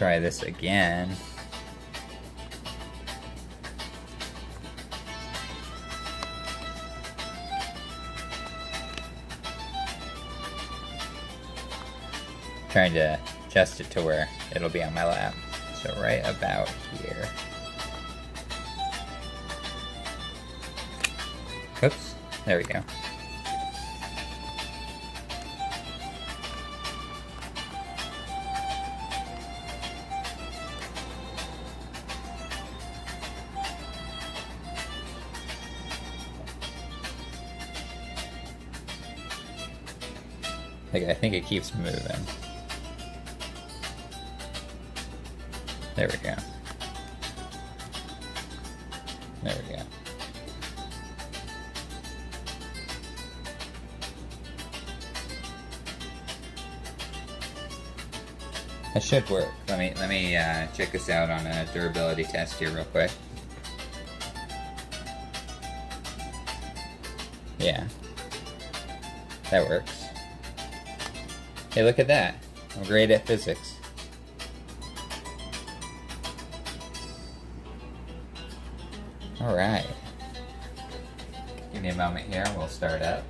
try this again. Trying to adjust it to where it'll be on my lap. So right about here. Oops, there we go. I think it keeps moving. There we go. There we go. That should work. Let me check this out on a durability test here real quick. Yeah. That works. Hey, look at that. I'm great at physics. Alright. Give me a moment here and we'll start up.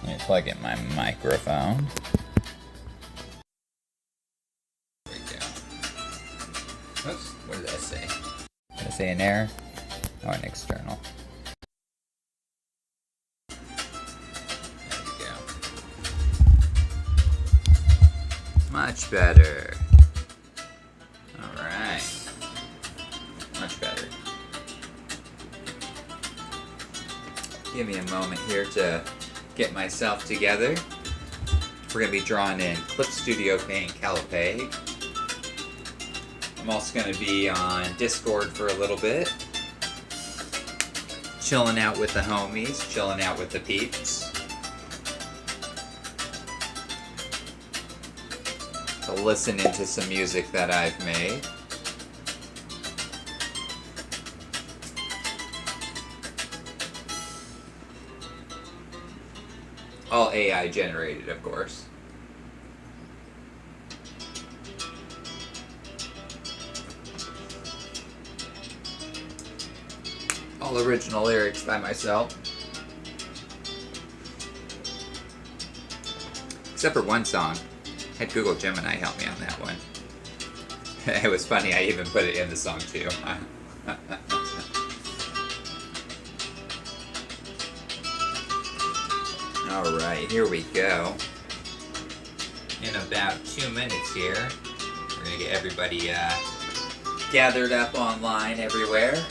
Let me plug in my microphone. There we go. Oops, what did I say? Did I say an error? Oh, an external. Much better. Alright. Much better. Give me a moment here to get myself together. We're going to be drawing in Clip Studio Paint Calibre. I'm also going to be on Discord for a little bit. Chilling out with the homies, chilling out with the peeps. Listening to some music that I've made. All AI generated, of course. All original lyrics by myself. Except for one song. I had Google Gemini help me on that one. It was funny, I even put it in the song too. Alright, here we go. In about 2 minutes here, we're going to get everybody gathered up online everywhere.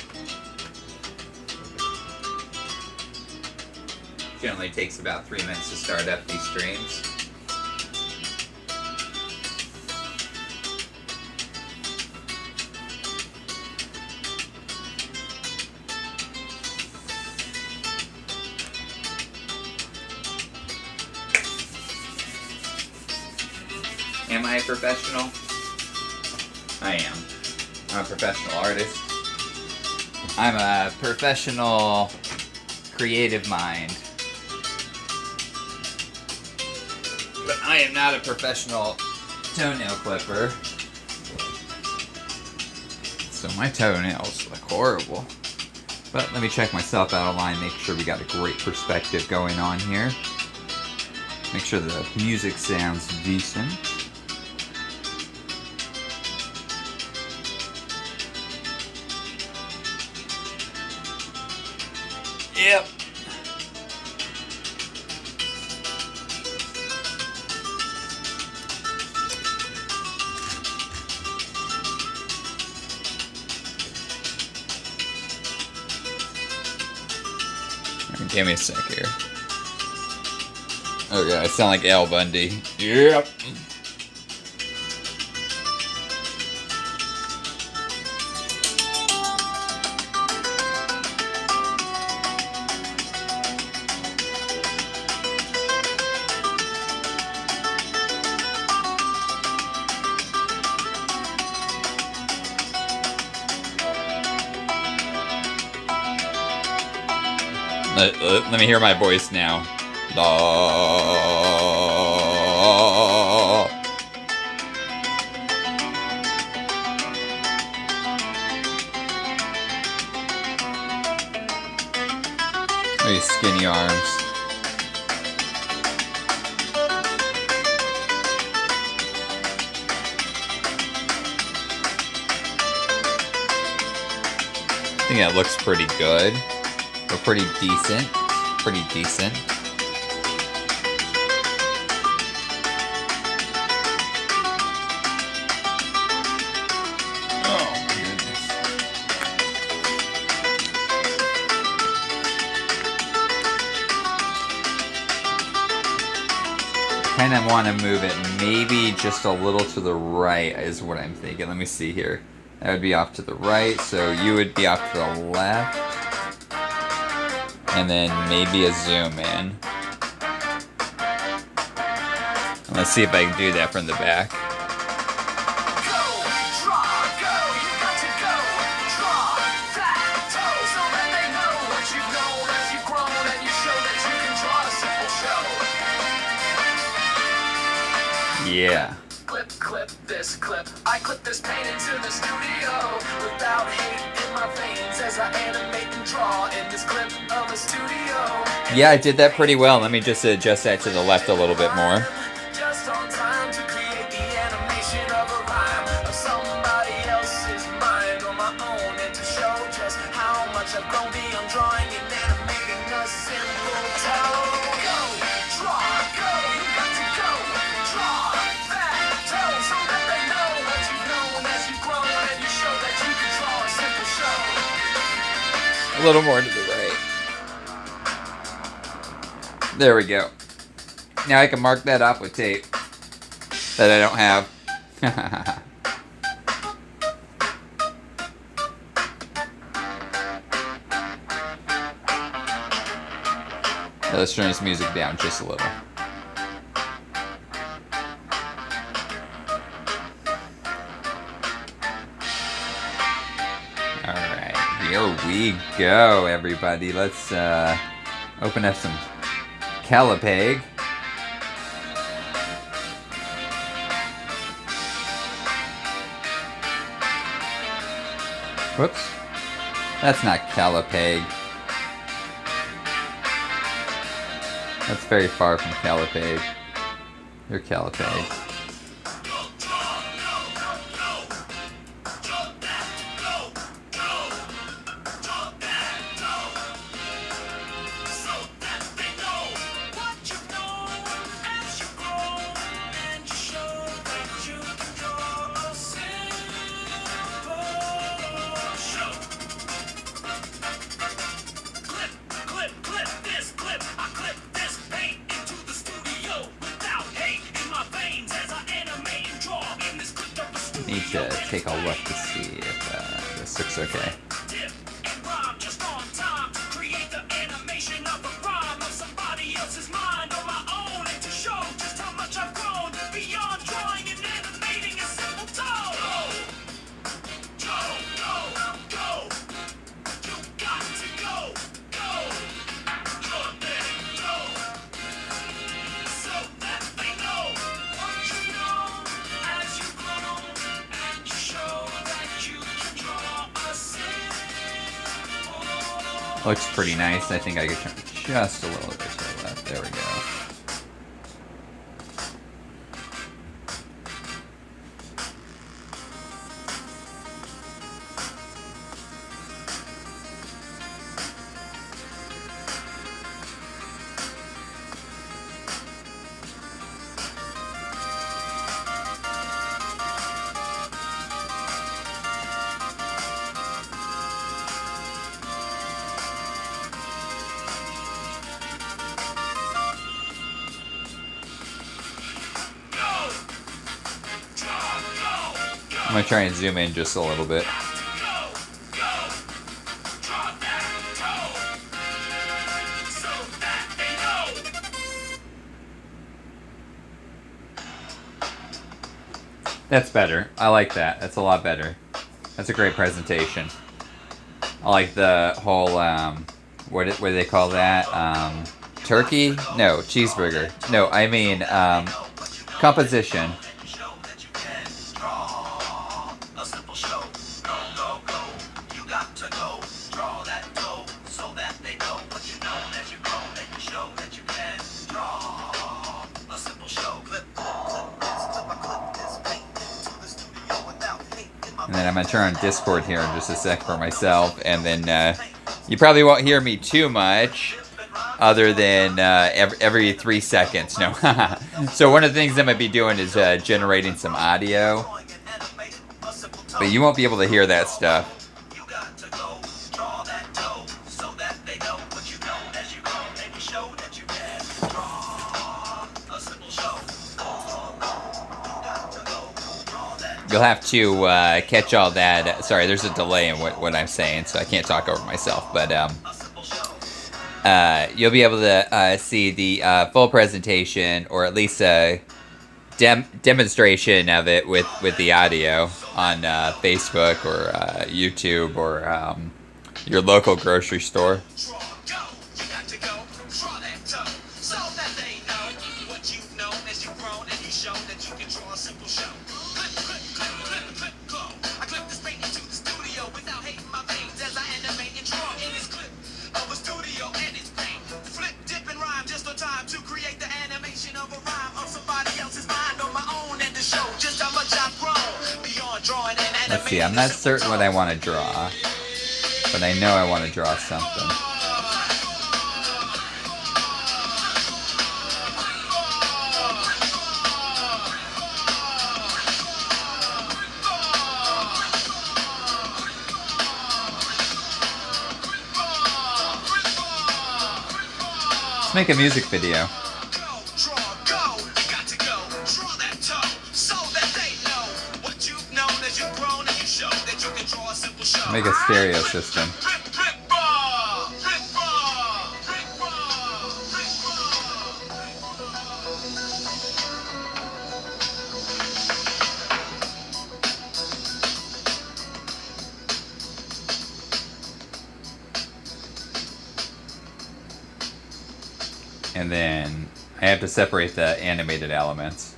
Generally takes about 3 minutes to start up these streams. Am I a professional? I am. I'm a professional artist. I'm a professional creative mind. But I am not a professional toenail clipper. So my toenails look horrible. But let me check myself out online, make sure we got a great perspective going on here. Make sure the music sounds decent. Yep. There we Give me a sec here. Okay, I sound like Al Bundy. Yep. Let me hear my voice now. These skinny arms. I think that looks pretty good. Or pretty decent. Pretty decent. Oh, my goodness. Kind of want to move it maybe just a little to the right is what I'm thinking. Let me see here. That would be off to the right, so you would be off to the left. And then maybe a zoom in. And let's see if I can do that from the back. Yeah. Clip this clip. I clip this paint into the studio without hate in my veins as I animate and draw in this clip of a studio. Yeah, I did that pretty well. Let me just adjust that to the left a little bit more. Just on time to create the animation of a rhyme of somebody else's mind on my own and to show just how much I've grown beyond drawing and animating a simple toe. Go, draw, go, you got to go, draw. A little more to the right. There we go. Now I can mark that off with tape that I don't have. Now let's turn this music down just a little. Here we go, everybody. Let's open up some Calipeg. Whoops. That's not Calipeg. That's very far from Calipeg. You're Calipeg. Need to take a look to see if this looks okay. Looks pretty nice. I think I could turn just a little bit to the left. There we go. I'm gonna try and zoom in just a little bit. That's better. I like that. That's a lot better. That's a great presentation. I like the whole, what do they call that? Turkey? No, cheeseburger. No, I mean, composition. And then I'm going to turn on Discord here in just a sec for myself. And then you probably won't hear me too much other than every 3 seconds. No. So one of the things I'm going to be doing is generating some audio. But you won't be able to hear that stuff. You'll have to catch all that. Sorry, there's a delay in what I'm saying, so I can't talk over myself. But you'll be able to see the full presentation, or at least a demonstration of it with the audio on Facebook or YouTube or your local grocery store. Let's see, I'm not certain what I want to draw, but I know I want to draw something. Let's make a music video. Make a stereo system. And then I have to separate the animated elements.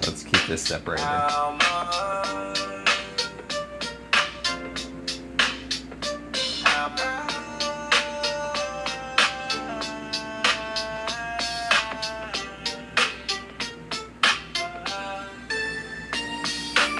Let's keep this separated.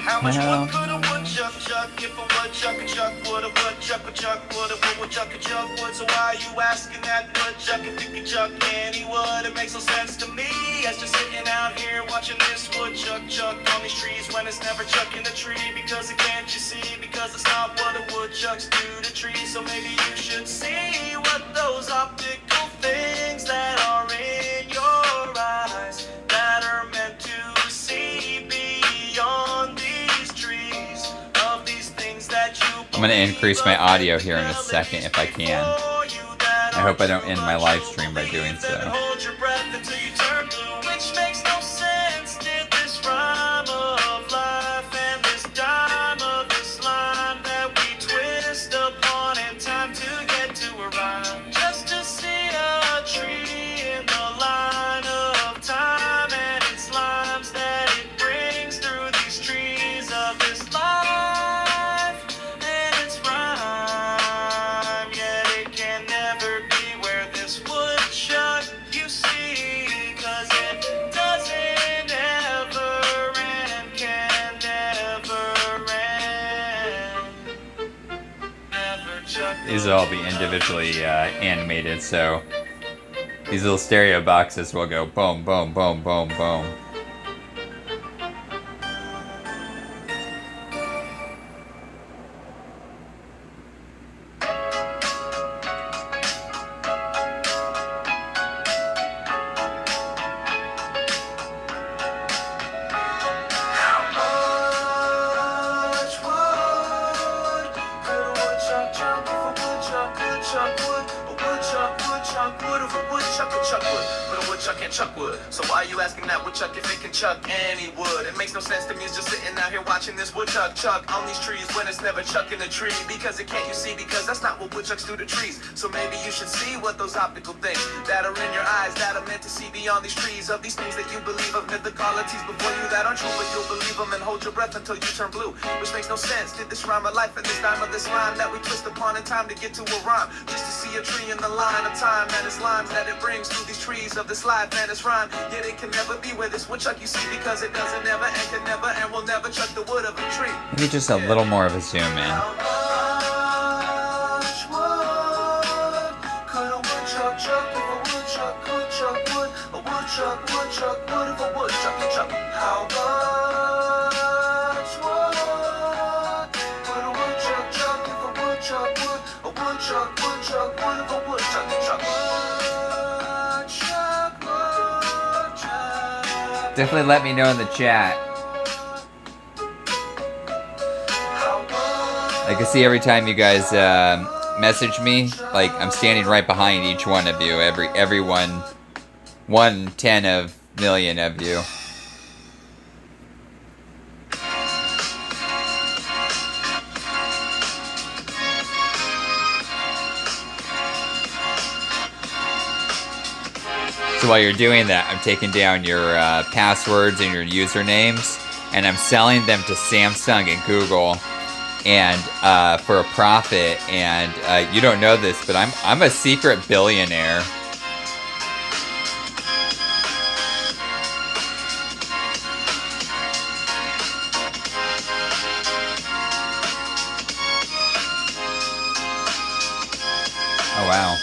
How much wood could a woodchuck chuck if a woodchuck chuck would a woodchuck chuck would a woodchuck chuck would? So why are you asking that woodchuck if you could chuck any wood? It makes no sense to me. As just sitting out here watching this woodchuck chuck on these trees when it's never chucking a tree. Because it can't you see? Because it's not what a woodchucks do to trees. So maybe you should see what those optical things that are in your eyes that are meant to see beyond these trees of these things that you. I'm going to increase my audio here in a second if I can. I hope I don't end my live stream by doing so. Hold your breath until you turn blue, which makes no sense. Did this rhyme of life and this dime of this line that we twist upon in time to get to a rhyme? Just to see a tree in the line of time and its limes that it brings through these trees of this life and its rhyme. Yet it can never be where this woodchuck you see, 'cause it doesn't ever end, can never end. These will all be individually animated, so these little stereo boxes will go boom, boom, boom, boom, boom. woodchuck would, a woodchuck would, if a woodchuck could chuck wood, but a woodchuck can't chuck wood. So why are you asking that woodchuck if it can chuck any wood? It makes no sense to me, it's just sitting out here watching this woodchuck chuck on these trees when it's never chucking a tree. Because it can't, you see, because that's not what woodchucks do to trees. So maybe you should see what those optical things that are in your eyes that are meant to see beyond these trees, of these things that you believe of mythicalities before you that aren't true, but you'll believe them and hold your breath until you turn blue, which makes no sense. Did this rhyme of life and this dime of this rhyme that we twist upon in time to get to a rhyme, just to see a tree in the line of time and its lines that it brings through these trees of this life and its rhyme. Yet it can never be where this woodchuck you see, because it doesn't ever and can never and will never chuck the wood of a tree. Maybe just a little more of a zoom in. How much wood could a woodchuck chuck if a woodchuck could chuck wood? A woodchuck would if a woodchuck could chuck. How much wood could a woodchuck chuck if a woodchuck would? A woodchuck would if a woodchuck could chuck. Woodchuck. Definitely let me know in the chat. I can see every time you guys message me, like I'm standing right behind each one of you, every 1/10 of million of you. So while you're doing that, I'm taking down your passwords and your usernames, and I'm selling them to Samsung and Google, and for a profit. And you don't know this, but I'm a secret billionaire. Oh wow,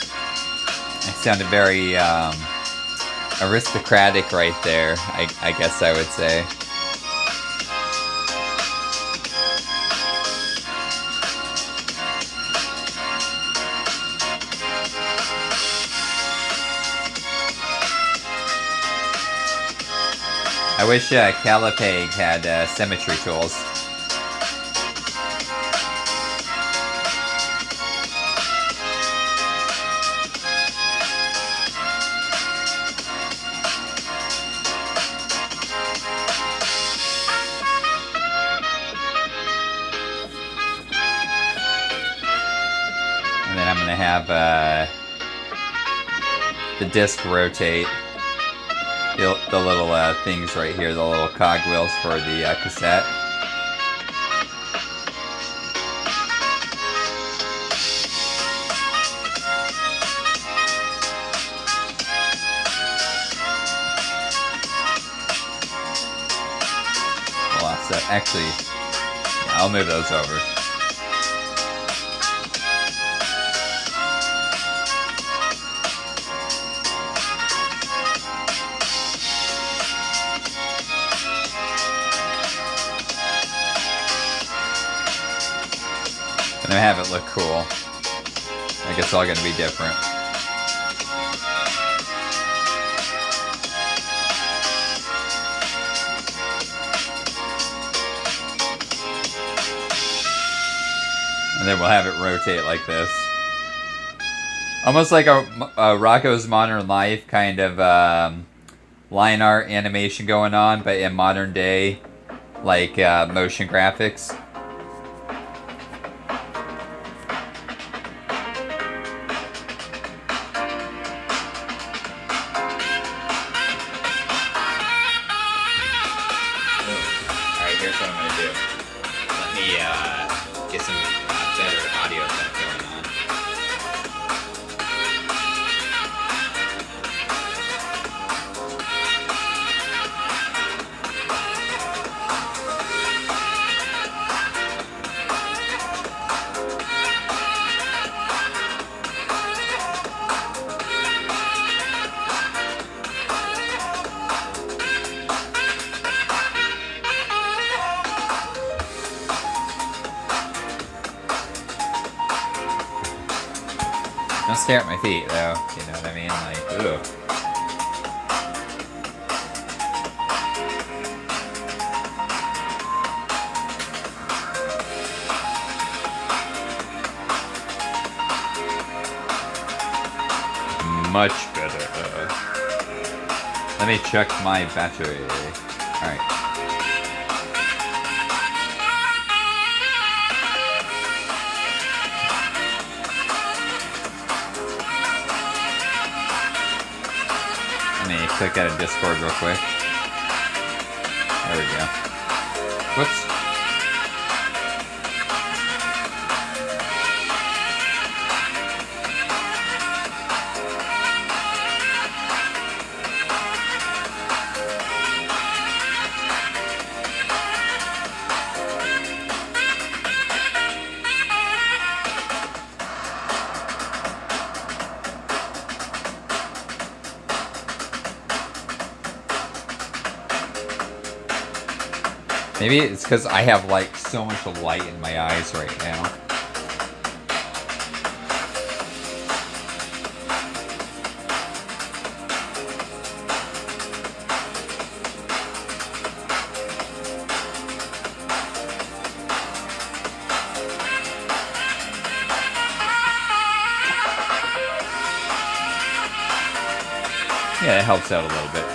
I sounded very aristocratic right there, I guess I would say. I wish Calipeg had symmetry tools. And then I'm going to have the disc rotate. The little things right here, the little cogwheels for the cassette. Well, offset. Actually, yeah, I'll move those over. And I have it look cool. I guess all gonna be different. And then we'll have it rotate like this. Almost like a Rocko's Modern Life kind of line art animation going on, but in modern day, like motion graphics. Here's what I'm going to do. Let me get some better audio stuff going on. Don't stare at my feet, though. You know what I mean? Like, ugh. much better. Let me check my battery. Alright. Let me click out of Discord real quick. There we go. Whoops. Maybe it's because I have like so much light in my eyes right now. Yeah, it helps out a little bit.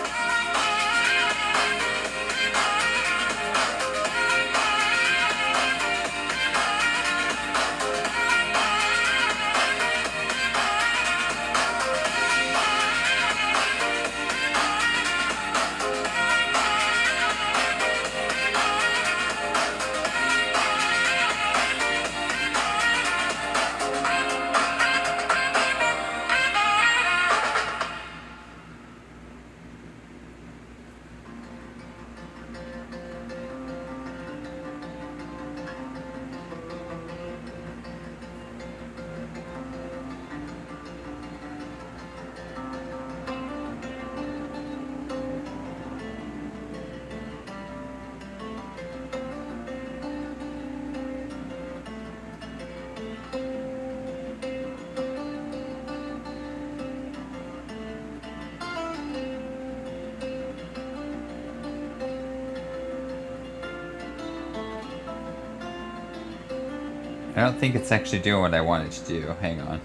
I don't think it's actually doing what I want it to do. Hang on.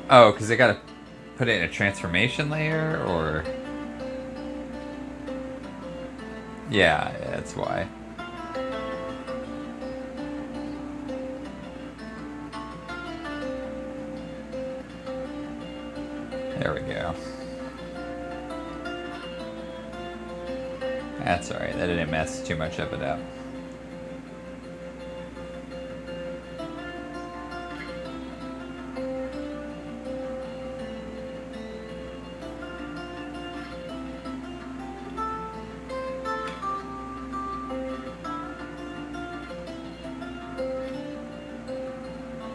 Oh, because I gotta put it in a transformation layer, or... Yeah, that's why. There we go. That's alright, that didn't mess too much of it up.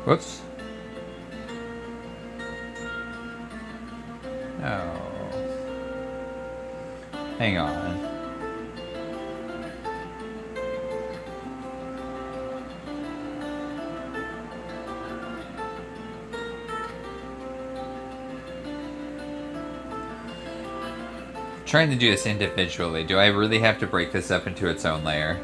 Whoops. Oh. Hang on. Trying to do this individually. Do I really have to break this up into its own layer?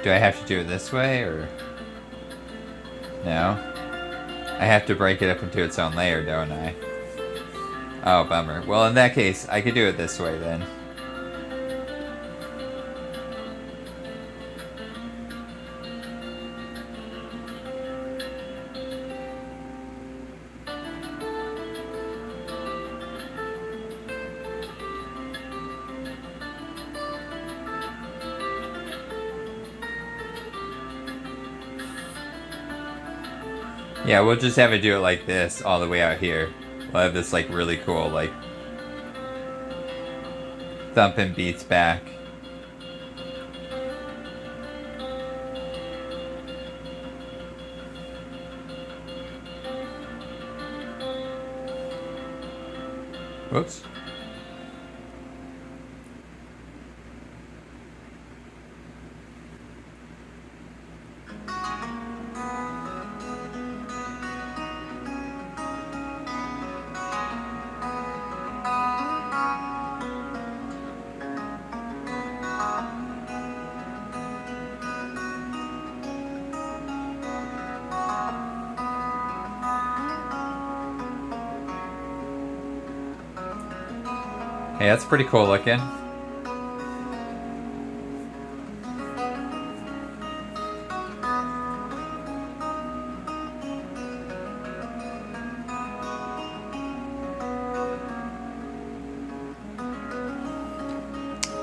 Do I have to do it this way, or... No? I have to break it up into its own layer, don't I? Oh, bummer. Well, in that case, I could do it this way, then. Yeah, we'll just have it do it like this all the way out here. We'll have this like really cool like thumping beats back. Whoops. Hey, that's pretty cool looking.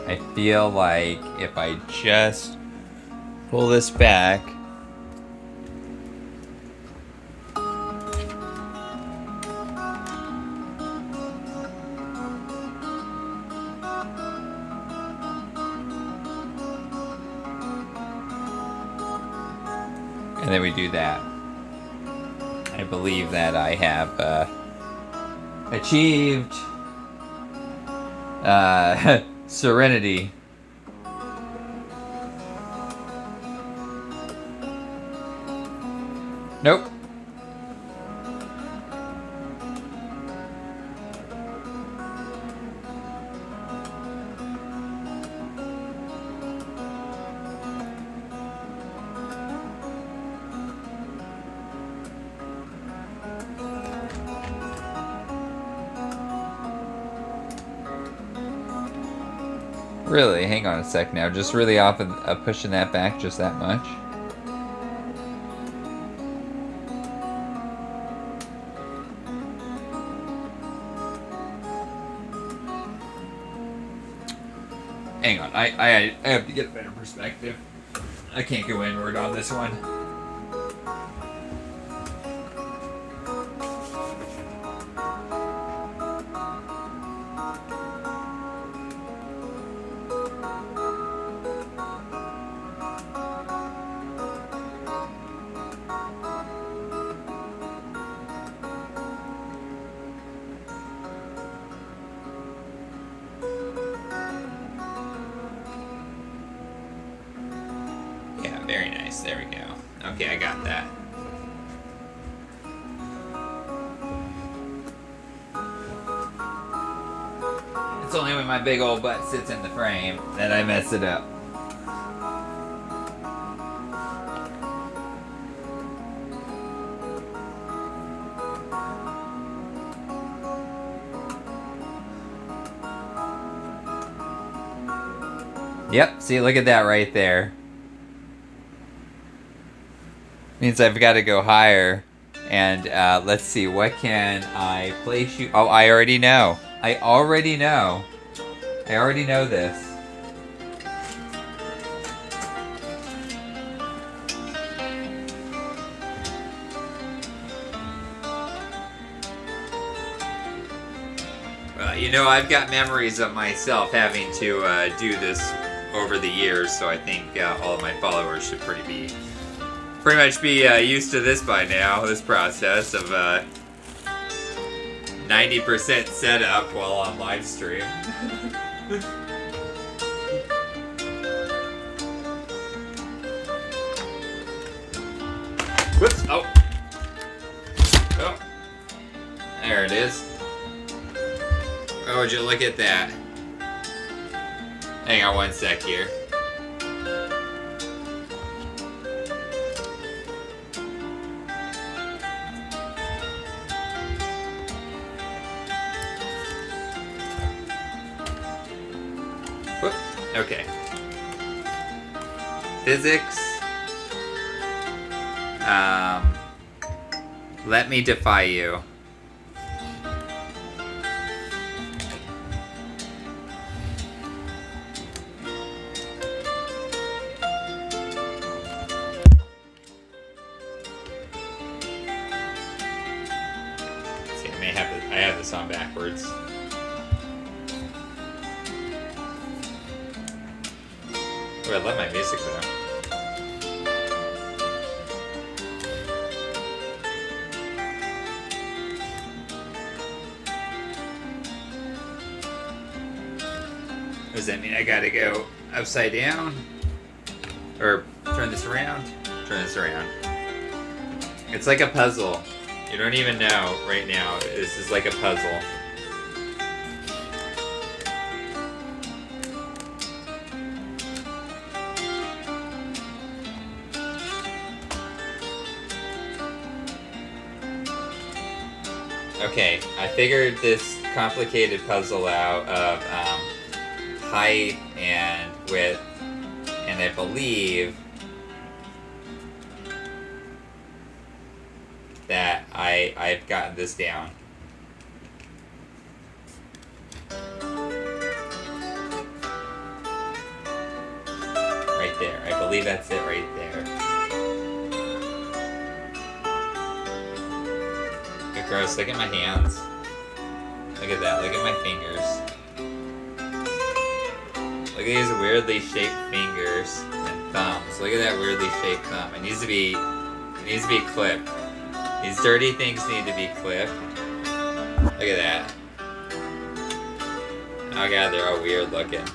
I feel like if I just pull this back, and then we do that, I believe that I have achieved serenity. Nope. Really? Hang on a sec now. Just really off of pushing that back just that much. Hang on. I have to get a better perspective. I can't go inward on this one. Very nice. There we go. Okay, I got that. It's only when my big old butt sits in the frame that I mess it up. Yep, see, look at that right there. Means I've got to go higher. And let's see, what can I place you? Oh, I already know. I already know this. Well, you know, I've got memories of myself having to do this over the years, so I think all of my followers should pretty much be used to this by now, this process of 90% setup while on live stream. Whoops! Oh! Oh! There it is. Oh, would you look at that? Hang on one sec here. Whoop. Okay. Physics. Let me defy you. See, I have this on backwards. Oh, I love my music though. Does that mean I gotta go upside down? Or turn this around? Turn this around. It's like a puzzle. You don't even know right now. This is like a puzzle. Okay, I figured this complicated puzzle out of height and width, and I believe that I've gotten this down. Right there. I believe that's it right there. Look, gross. Look at my hands. Look at that. Look at my fingers. Look at these weirdly shaped fingers and thumbs. Look at that weirdly shaped thumb. It needs to be clipped. These dirty things need to be clipped. Look at that. Oh god, they're all weird looking.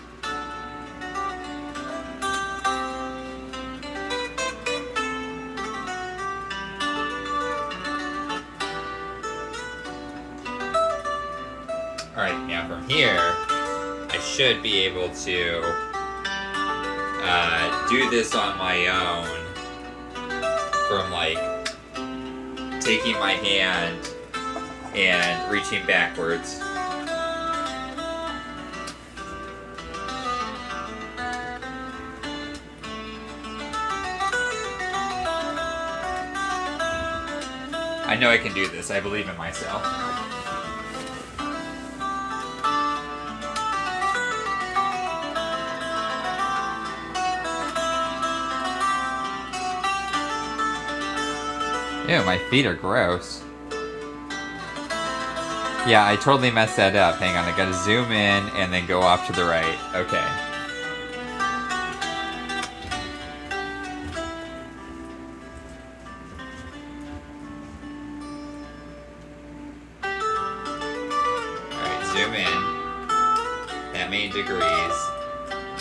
Alright, now from here, I should be able to do this on my own from like taking my hand and reaching backwards. I know I can do this. I believe in myself. Ew, my feet are gross. Yeah, I totally messed that up. Hang on, I gotta zoom in and then go off to the right. Okay. Alright, zoom in. That many degrees.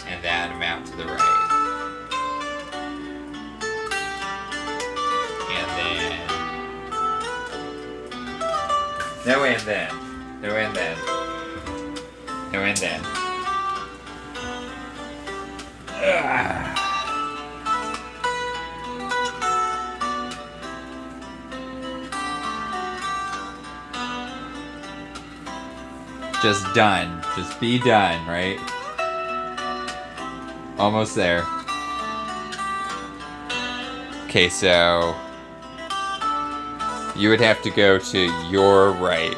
And that amount to the right. No and then. No and then. No and then. Ugh. Just done. Just be done, right? Almost there. Okay, so you would have to go to your right.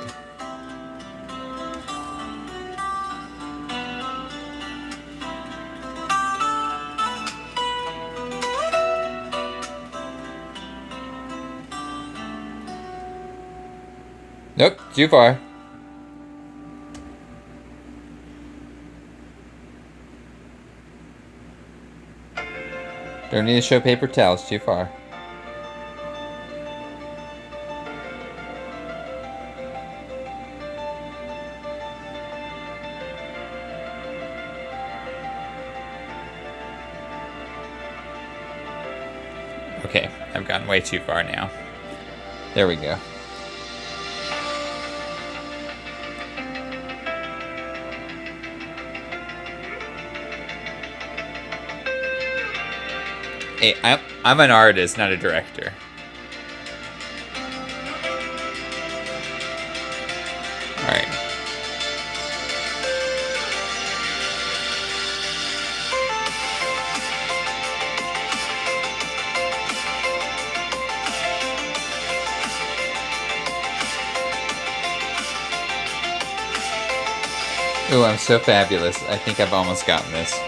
Nope, too far. Don't need to show paper towels, too far. Okay, I've gotten way too far now. There we go. Hey, I'm an artist, not a director. Alright. Ooh, I'm so fabulous. I think I've almost gotten this.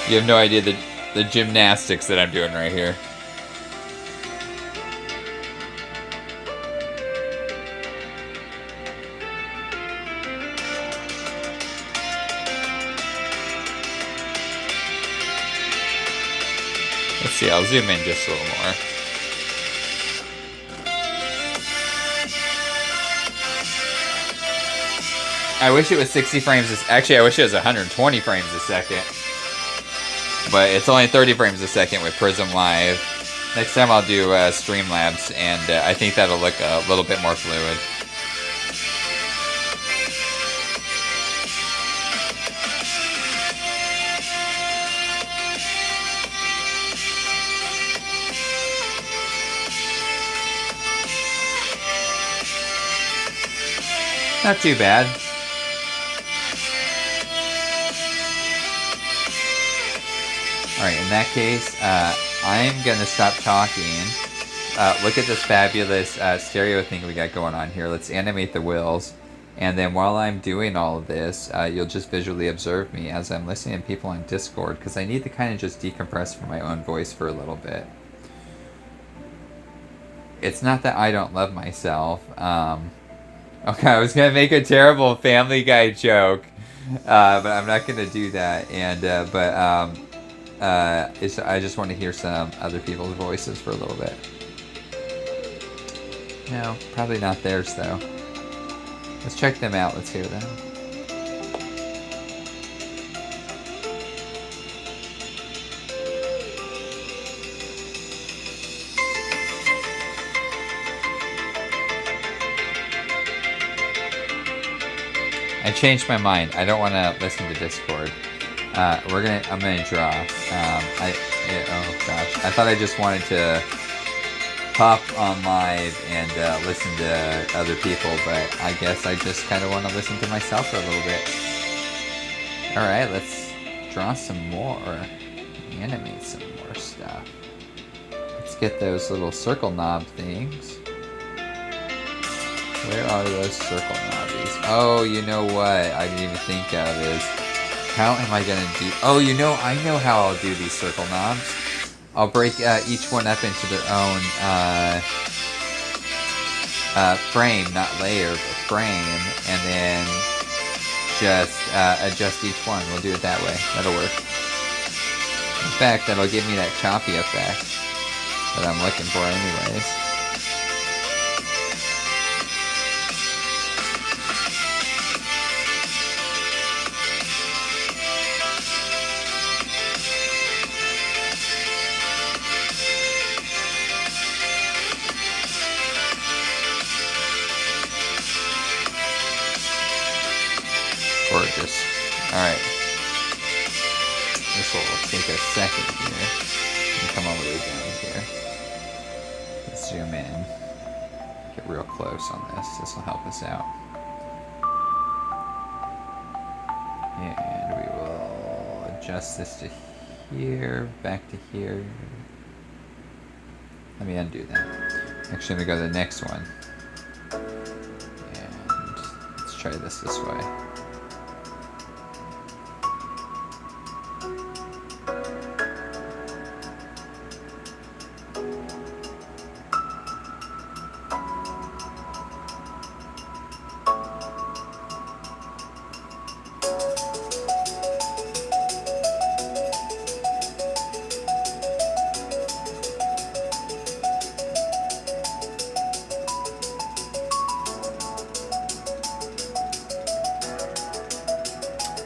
You have no idea the gymnastics that I'm doing right here. Let's see, I'll zoom in just a little more. I wish it was 60 frames. Actually, I wish it was 120 frames a second. But it's only 30 frames a second with Prism Live. Next time I'll do Streamlabs, and I think that'll look a little bit more fluid. Not too bad. Alright, in that case, I'm going to stop talking. Look at this fabulous stereo thing we got going on here. Let's animate the wheels. And then while I'm doing all of this, you'll just visually observe me as I'm listening to people on Discord, because I need to kind of just decompress from my own voice for a little bit. It's not that I don't love myself. Okay, I was going to make a terrible Family Guy joke, but I'm not going to do that. And I just want to hear some other people's voices for a little bit. No, probably not theirs, though. Let's check them out. Let's hear them. I changed my mind. I don't want to listen to Discord. I'm gonna draw. Oh gosh, I thought I just wanted to pop on live and listen to other people, but I guess I just kind of want to listen to myself for a little bit. All right, let's draw some more, animate some more stuff. Let's get those little circle knob things. Where are those circle knobbies? Oh, you know what I didn't even think of is, how am I going to do... Oh, I know how I'll do these circle knobs. I'll break each one up into their own frame, not layer, but frame, and then just adjust each one. We'll do it that way. That'll work. In fact, that'll give me that choppy effect that I'm looking for anyways. Gorgeous. Alright. This will take a second here. And come all the way down here. Let's zoom in. Get real close on this. This will help us out. And we will adjust this to here, back to here. Let me undo that. Actually, let me go to the next one. And let's try this way.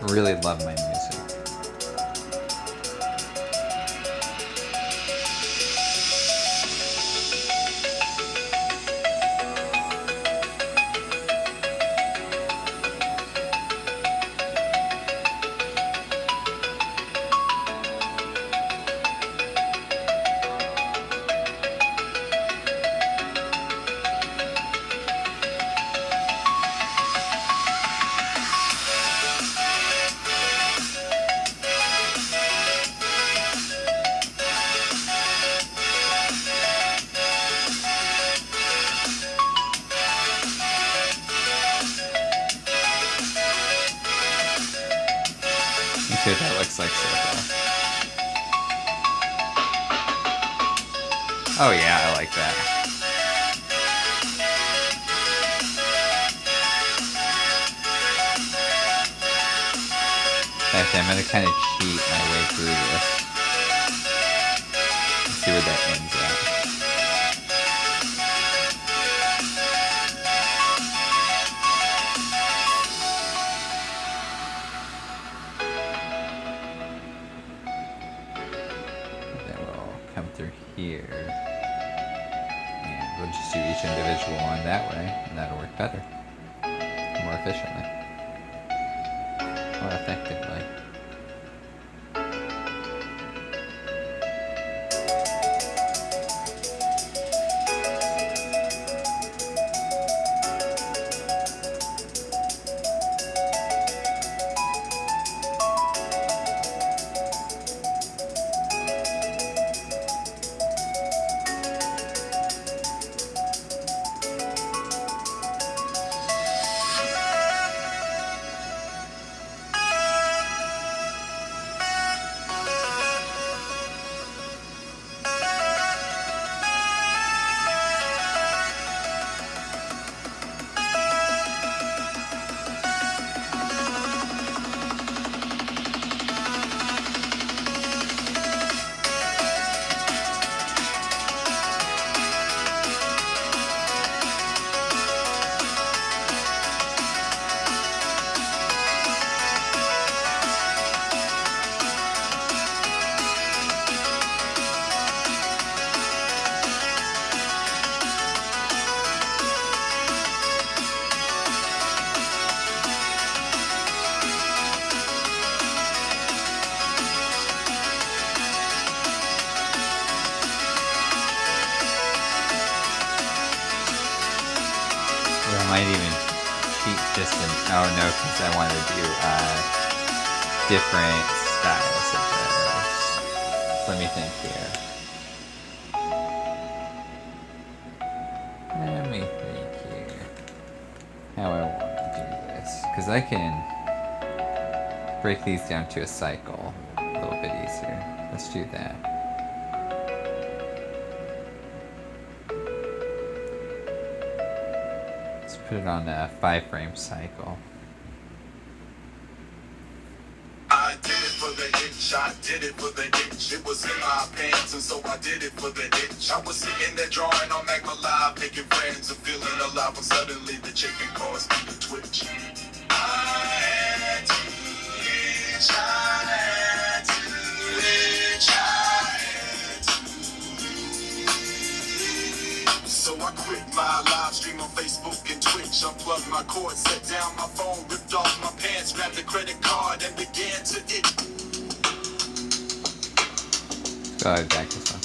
Really love my music. See what that looks like so far. Oh yeah, I like that. In fact, I'm gonna kind of cheat my way through this. Let's see where that ends at. here. And we'll just do each individual one that way, and that'll work better. More efficiently. More effectively. I might even cheat just in, oh no, because I want to do different styles of those. Let me think here. Let me think here. How I want to do this. Because I can break these down to a cycle a little bit easier. Let's do that. Put it on a 5-frame cycle. I did it for the itch, I did it for the itch. It was in my pants, and so I did it for the itch. I was sitting there drawing on Magma Live, making friends and feeling alive, when suddenly the chicken caused me to twitch. I had to itch, I had to itch, I had to. So I quit my live stream on Facebook and Twitch, unplugged my cord, set down my phone, ripped off my pants, grabbed the credit card, and began to itch. Go back this one.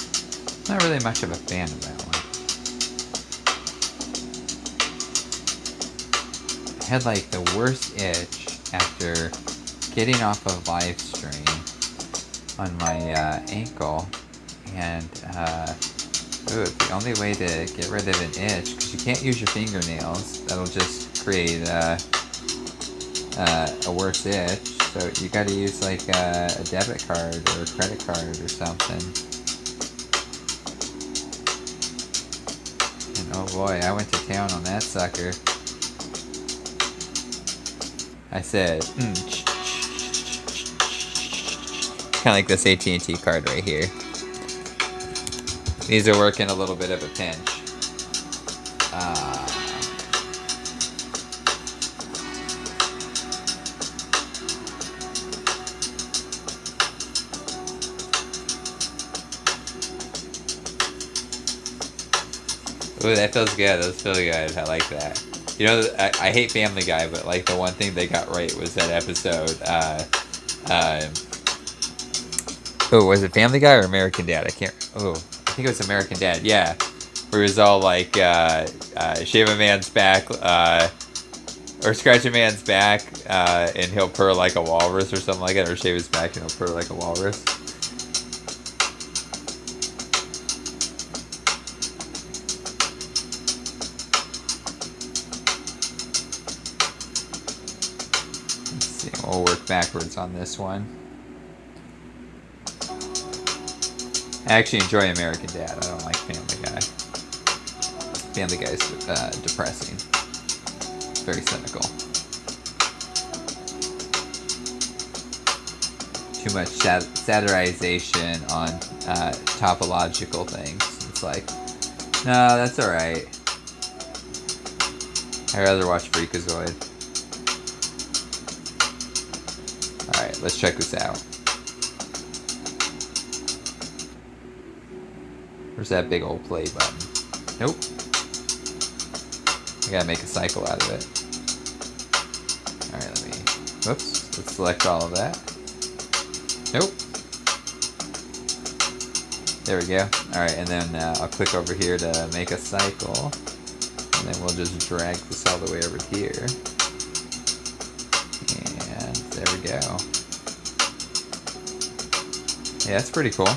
Not really much of a fan of that one. I had like the worst itch after getting off of live stream on my ankle, and the only way to get rid of an itch, because you can't use your fingernails, that'll just create a worse itch, so you gotta use like a debit card or a credit card or something. And oh boy, I went to town on that sucker. I said, kind of like this AT&T card right here. These are working a little bit of a pinch. Ooh, that feels good. That feels good. I like that. You know, I hate Family Guy, but like the one thing they got right was that episode. Was it Family Guy or American Dad? I can't. I think it was American Dad. Yeah, where it was all like shave a man's back or scratch a man's back and he'll purr like a walrus or something like that, or shave his back and he'll purr like a walrus. We'll work backwards on this one. I actually enjoy American Dad. I don't like Family Guy. Family Guy is depressing. Very cynical. Too much satirization on topological things. It's like, no, that's alright. I'd rather watch Freakazoid. Alright, let's check this out. Where's that big old play button? Nope. I gotta make a cycle out of it. Alright, whoops. Let's select all of that. Nope. There we go. Alright, and then I'll click over here to make a cycle. And then we'll just drag this all the way over here. And there we go. Yeah, that's pretty cool.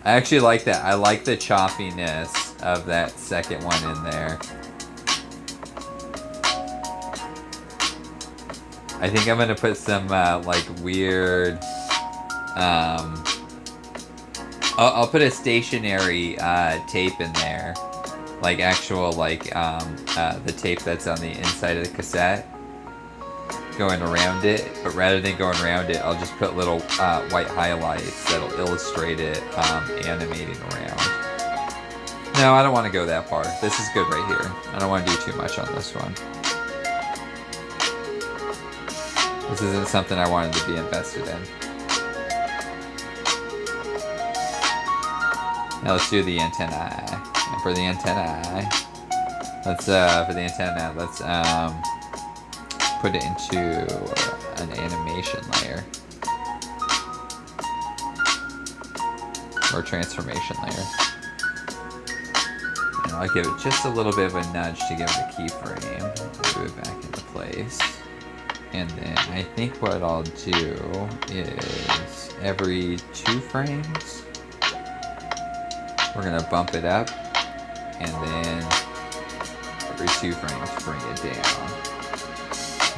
I actually like that. I like the choppiness of that second one in there. I think I'm going to put some like weird... I'll put a stationary tape in there. Like actual like the tape that's on the inside of the cassette. Going around it, but rather than going around it, I'll just put little white highlights that'll illustrate it animating around. No, I don't want to go that far. This is good right here. I don't want to do too much on this one. This isn't something I wanted to be invested in. Now let's do the antennae. And for the antennae, let's put it into an animation layer or transformation layer, and I'll give it just a little bit of a nudge to give it a keyframe, move it back into place, and then I think what I'll do is every 2 frames we're gonna bump it up, and then every 2 frames bring it down.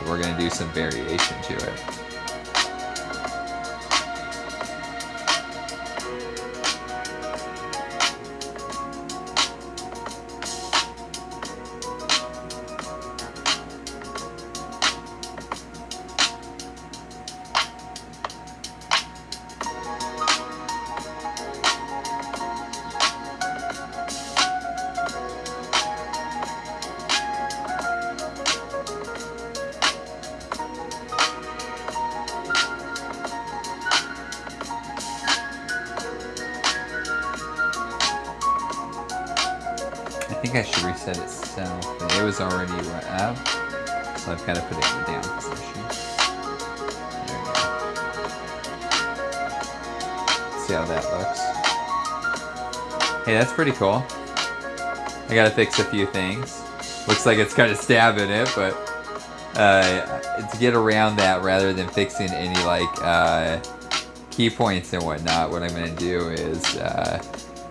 We're going to do some variation to it. I think I should reset itself, but it was already up, so I've got to put it in the down position. There we go. See how that looks. Hey, that's pretty cool. I gotta fix a few things. Looks like it's kind of stabbing it, but to get around that rather than fixing any like key points and whatnot, what I'm gonna do is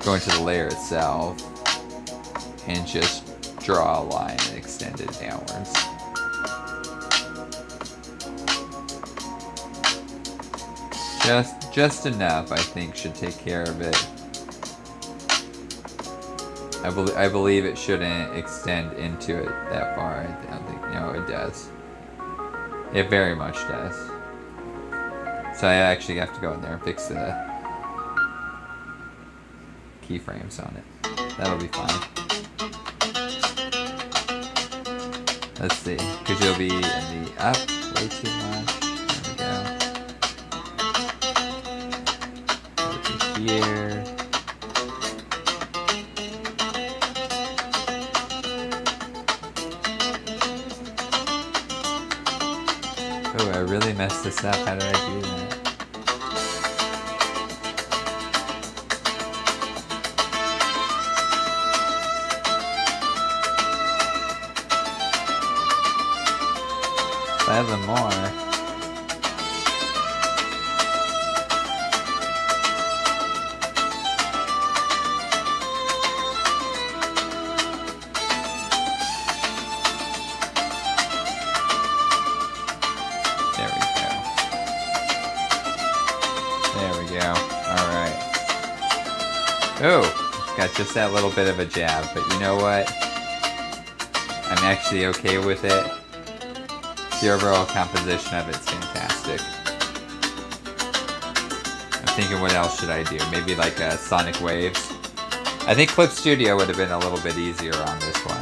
go into the layer itself and just draw a line and extend it downwards. Just enough, I think, should take care of it. I believe it shouldn't extend into it that far. I don't think, no, it does. It very much does. So I actually have to go in there and fix the keyframes on it. That'll be fine. Let's see, because you'll be in the up way too much. There we go. Here. Oh, I really messed this up. How did I do that? Seven more. There we go. There we go. Alright. Oh, got just that little bit of a jab, but you know what? I'm actually okay with it. The overall composition of it's fantastic. I'm thinking, what else should I do? Maybe like sonic waves. I think Clip Studio would have been a little bit easier on this one.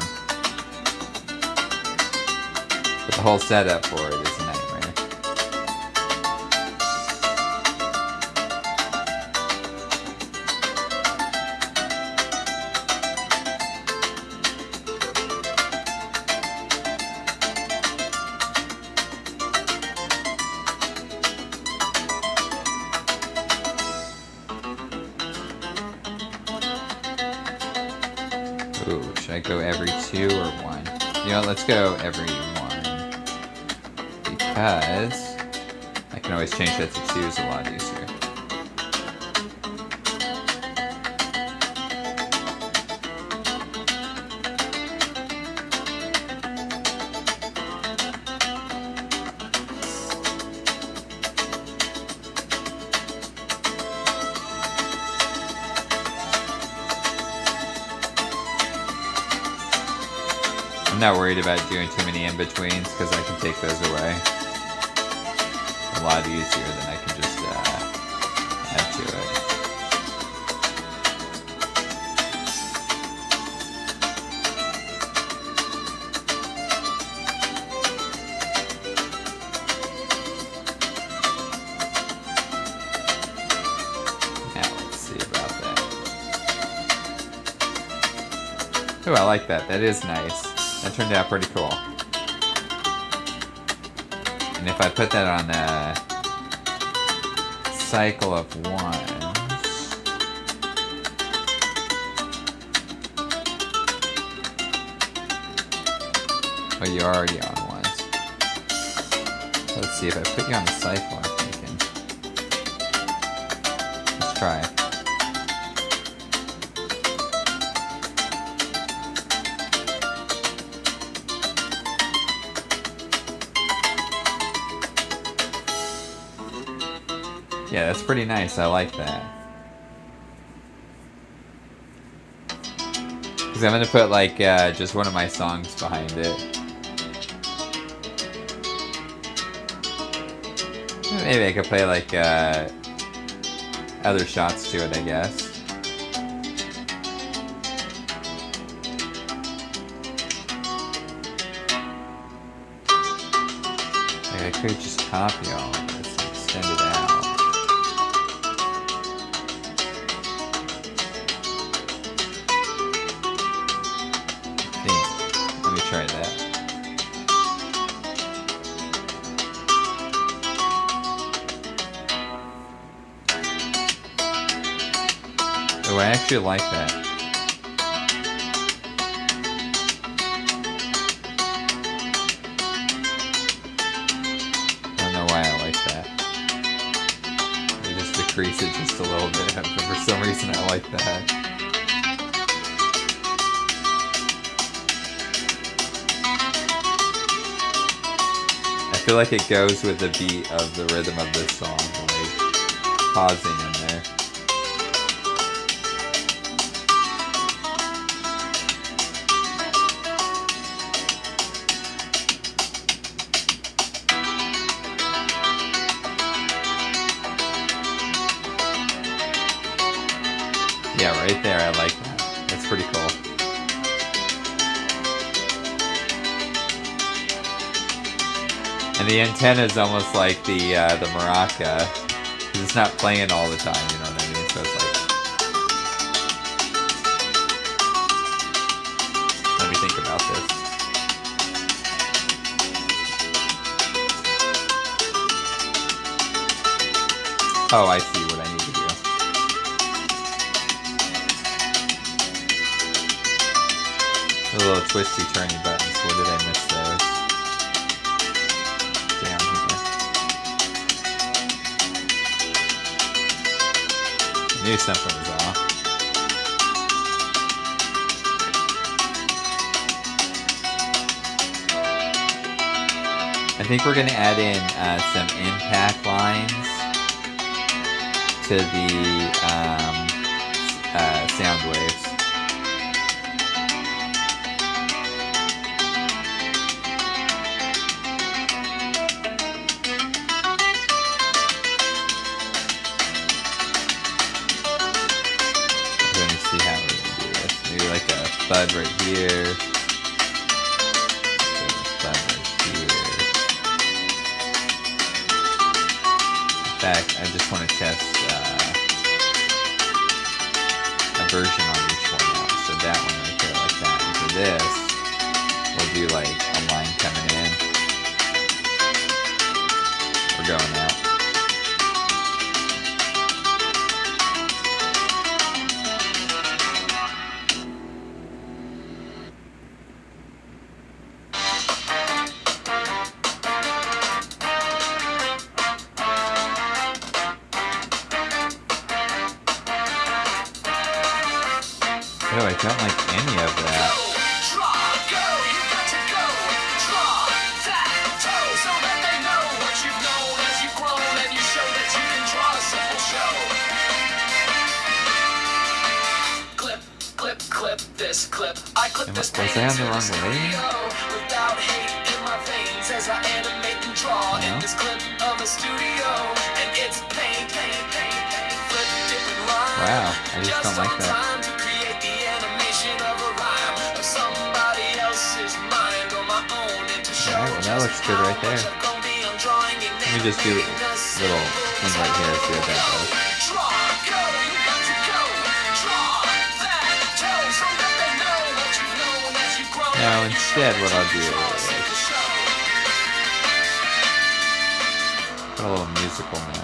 But the whole setup for it is a nightmare. Ooh, should I go every 2 or 1? You know, let's go every 1. Because I can always change that to 2 is a lot easier. I'm not worried about doing too many in-betweens because I can take those away a lot easier than I can just add to it. Now let's see about that. Oh, I like that. That is nice. That turned out pretty cool. And if I put that on a cycle of 1s, oh, you're already on 1s. Let's see if I put you on a cycle. I'm thinking. Let's try. Yeah, that's pretty nice. I like that. Because I'm going to put, like, just one of my songs behind it. Maybe I could play, like, other shots to it, I guess. Like, I could just copy all of this and extend it out. Let me try that. Oh, I actually like that. I don't know why I like that. I just decrease it just a little bit, but for some reason I like that. I feel like it goes with the beat of the rhythm of this song, like pausing in there. Yeah, right there, I like that. That's pretty cool. And the antenna is almost like the maraca, because it's not playing all the time, you know what I mean? So it's like, let me think about this. Oh, I see what I need to do. The little twisty turny buttons, where did I miss those? Down here. I knew something was off. I think we're going to add in some impact lines to the sound waves. See how we're gonna do this. Maybe like a thud right here. Thud right here. In fact, I just want to test a version on each one now. So that one right there, like that. And for this, we'll do like a line coming in. We're going out. I don't like any of that. Clip this clip. I clip this Was I on the wrong way? without hate in my veins as I animate and draw in this clip of a studio, and it's pain. Flip, dip, and rhyme. Wow, I just don't like that. Time to create the animation of a rhyme of somebody else's mind on my own, and to show Alright, well that looks good right there. Let me just do a little thing right here, see what that does. Now instead what I'll do is put a little musical note.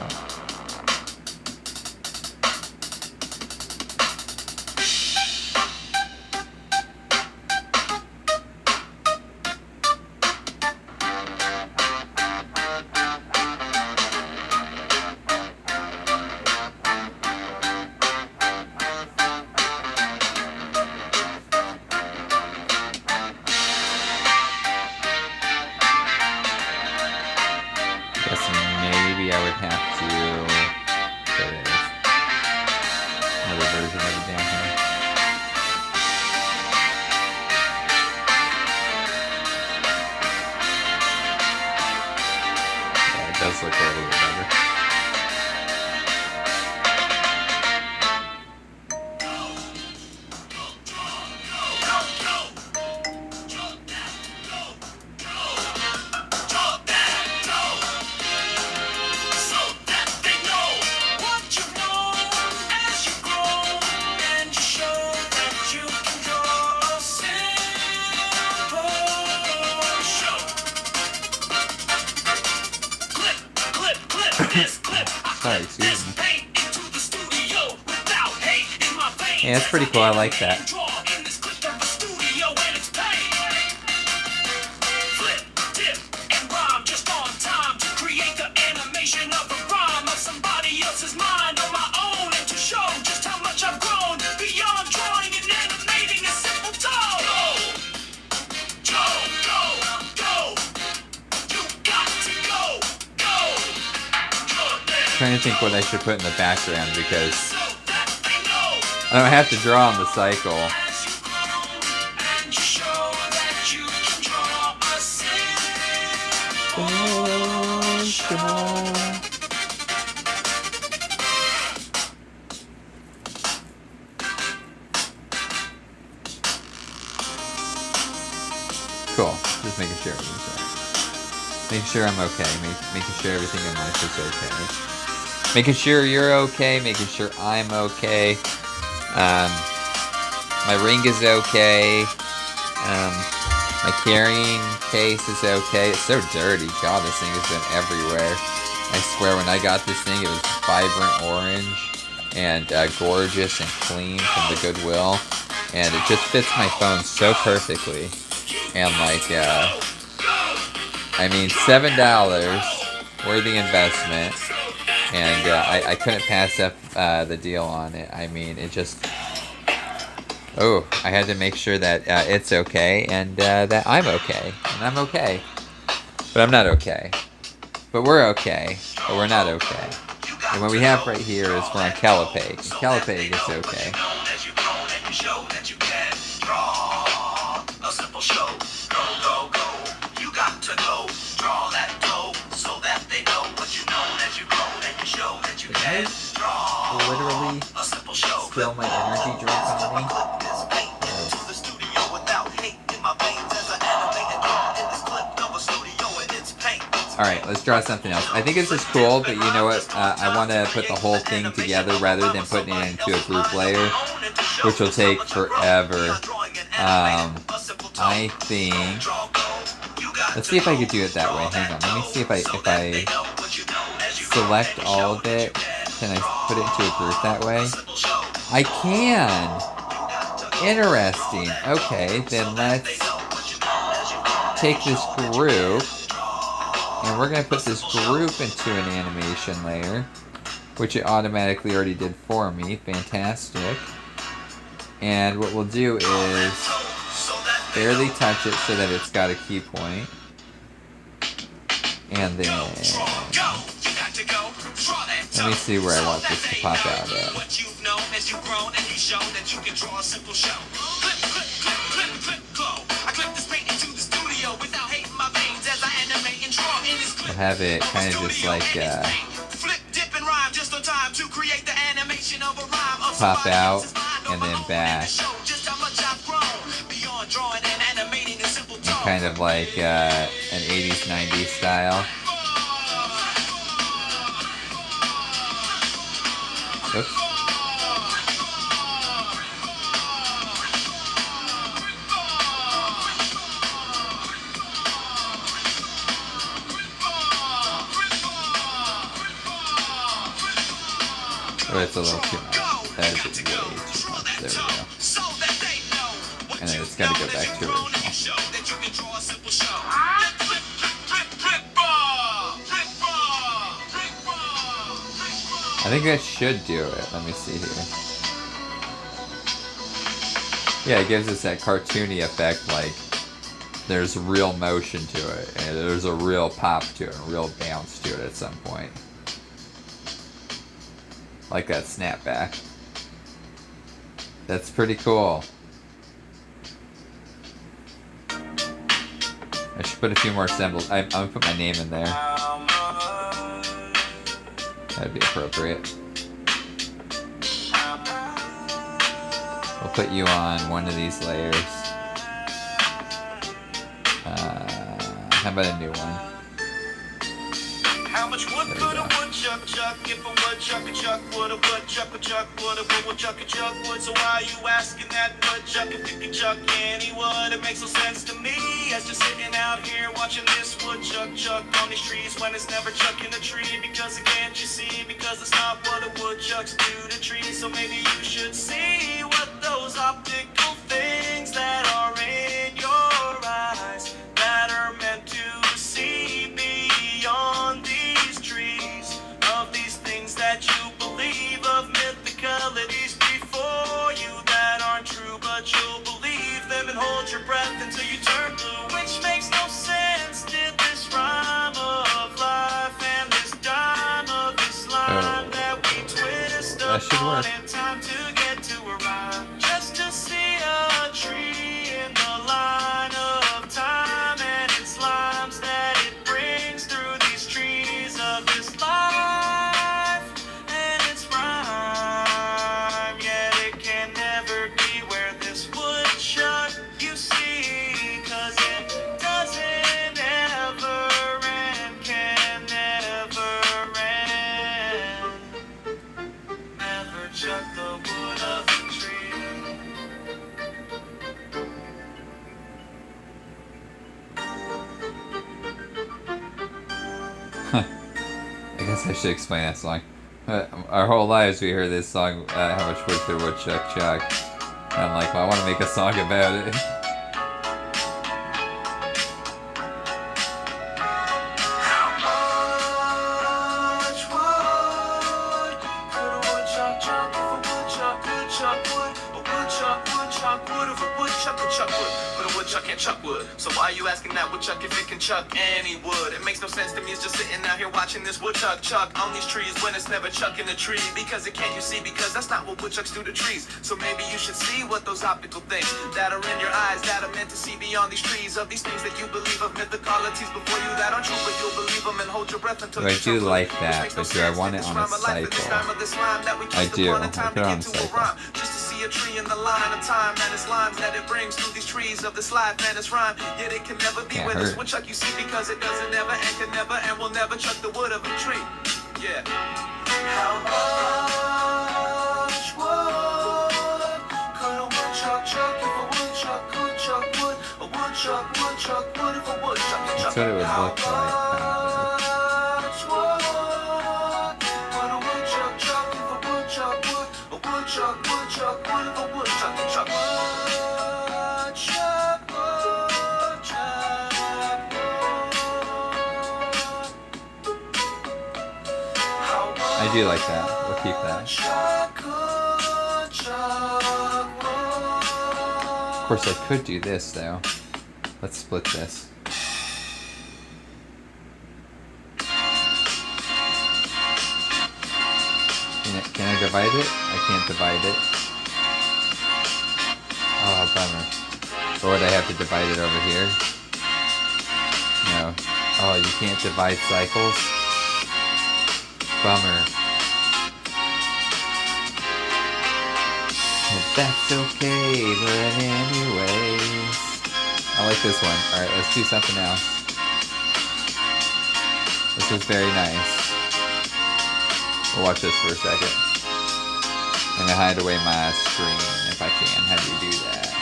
Maybe I would have to. There it is. Another version of it down here. Yeah, it does look a little bit better. Sorry, excuse me. Yeah, that's pretty cool. I like that. Trying to think what I should put in the background because I don't have to draw on the cycle. Cool. Just making sure everything's right. Making sure I'm okay. Making sure everything in life is okay. Making sure you're okay, making sure I'm okay. My ring is okay. My carrying case is okay. It's so dirty. God, this thing has been everywhere. I swear when I got this thing, it was vibrant orange and gorgeous and clean from the Goodwill. And it just fits my phone so perfectly. And like, I mean, $7, worthy investment. And I couldn't pass up the deal on it. I mean, it just... Oh, I had to make sure that it's okay and that I'm okay. And I'm okay. But I'm not okay. But we're okay. But we're not okay. And what we have right here is we're on Calipay. And Calipay is okay. Literally spill my energy drink on me. Alright, let's draw something else. I think this is cool, but you know what? I want to put the whole thing together rather than putting it into a group layer, which will take forever. I think... Let's see if I could do it that way. Hang on, let me see if I select all of it. Can I put it into a group that way? I can! Interesting. Okay, then let's take this group, and we're going to put this group into an animation layer, which it automatically already did for me. Fantastic. And what we'll do is barely touch it so that it's got a key point. And then let me see where I want this to pop out at. I'll have it kind of just like pop out and then back. And kind of like an 80s, 90s style. Oops. Oh, it's a little too much. That is way too much. There we go. And then it's got to go back to original. I think that should do it. Let me see here. Yeah, it gives us that cartoony effect, like there's real motion to it, and there's a real pop to it, and a real bounce to it at some point. Like that snapback. That's pretty cool. I should put a few more symbols. I'm gonna put my name in there. That'd be appropriate. We'll put you on one of these layers. How about a new one? How much wood could a woodchuck chuck if a woodchuck chuck would a woodchuck chuck would a woodchuck chuck would? So why are you asking that woodchuck if you can chuck any wood? It makes no sense to me as just sitting out here watching this woodchuck chuck on these trees when it's never chucking a tree. Because can't you see? Because it's not what a woodchucks do to trees. So maybe you should see what those optical things that are in your eyes that are meant to see beyond these trees, of these things that you believe, of mythicalities before you that aren't true, but you'll believe them and hold your breath until you turn blue, which makes no sense. Did this rhyme of life and this dime of this line that we twist upon in time to get to a rhyme, just to see a tree in the line of time and its limes that it brings through these trees of this life and its rhyme. Yet it can never be where this woodchuck you see, 'cause it doesn't ever end, can never end. Never chuck the wood of the tree. I guess I should explain that song. Our whole lives we hear this song, How Much Wood Could a Woodchuck Chuck? And I'm like, well, I want to make a song about it. How much wood could a woodchuck chuck if a woodchuck could chuck wood? A woodchuck would chuck wood if a woodchuck could chuck wood. But a woodchuck can't chuck wood. So why are you asking that woodchuck if it can chuck any wood? It makes no sense to me. It's just sitting out here watching this woodchuck chuck on these trees when it's never chucking a tree. Because it can't, you see, because that's not what woodchucks do to trees. So maybe you should see what those optical things that are in your eyes that are meant to see beyond these trees, of these things that you believe of mythicalities before you that aren't true, but you'll believe them and hold your breath until I do like that, but do I want it on a cycle? I do. I put it on a cycle. Just to see a tree in the line of time and its lines that it brings through these trees of this life and its rhyme. Yet it can never be where this woodchuck you see, because it doesn't ever and can never and will never chuck the wood of a tree. Yeah. How much wood could a woodchuck chuck if a woodchuck could chuck wood? A woodchuck would chuck wood if a woodchuck could chuck wood. That's what it would look like. Much wood could a woodchuck chuck if a woodchuck would? A woodchuck would chuck wood if a woodchuck could chuck wood. I do like that. We'll keep that. Of course, I could do this though. Let's split this. Can I divide it? I can't divide it. Oh, bummer. Or would I have to divide it over here? No. Oh, you can't divide cycles? Bummer. Well, that's okay, but anyways. I like this one. Alright, let's do something else. This is very nice. We'll watch this for a second. I'm gonna hide away my screen if I can. How do you do that?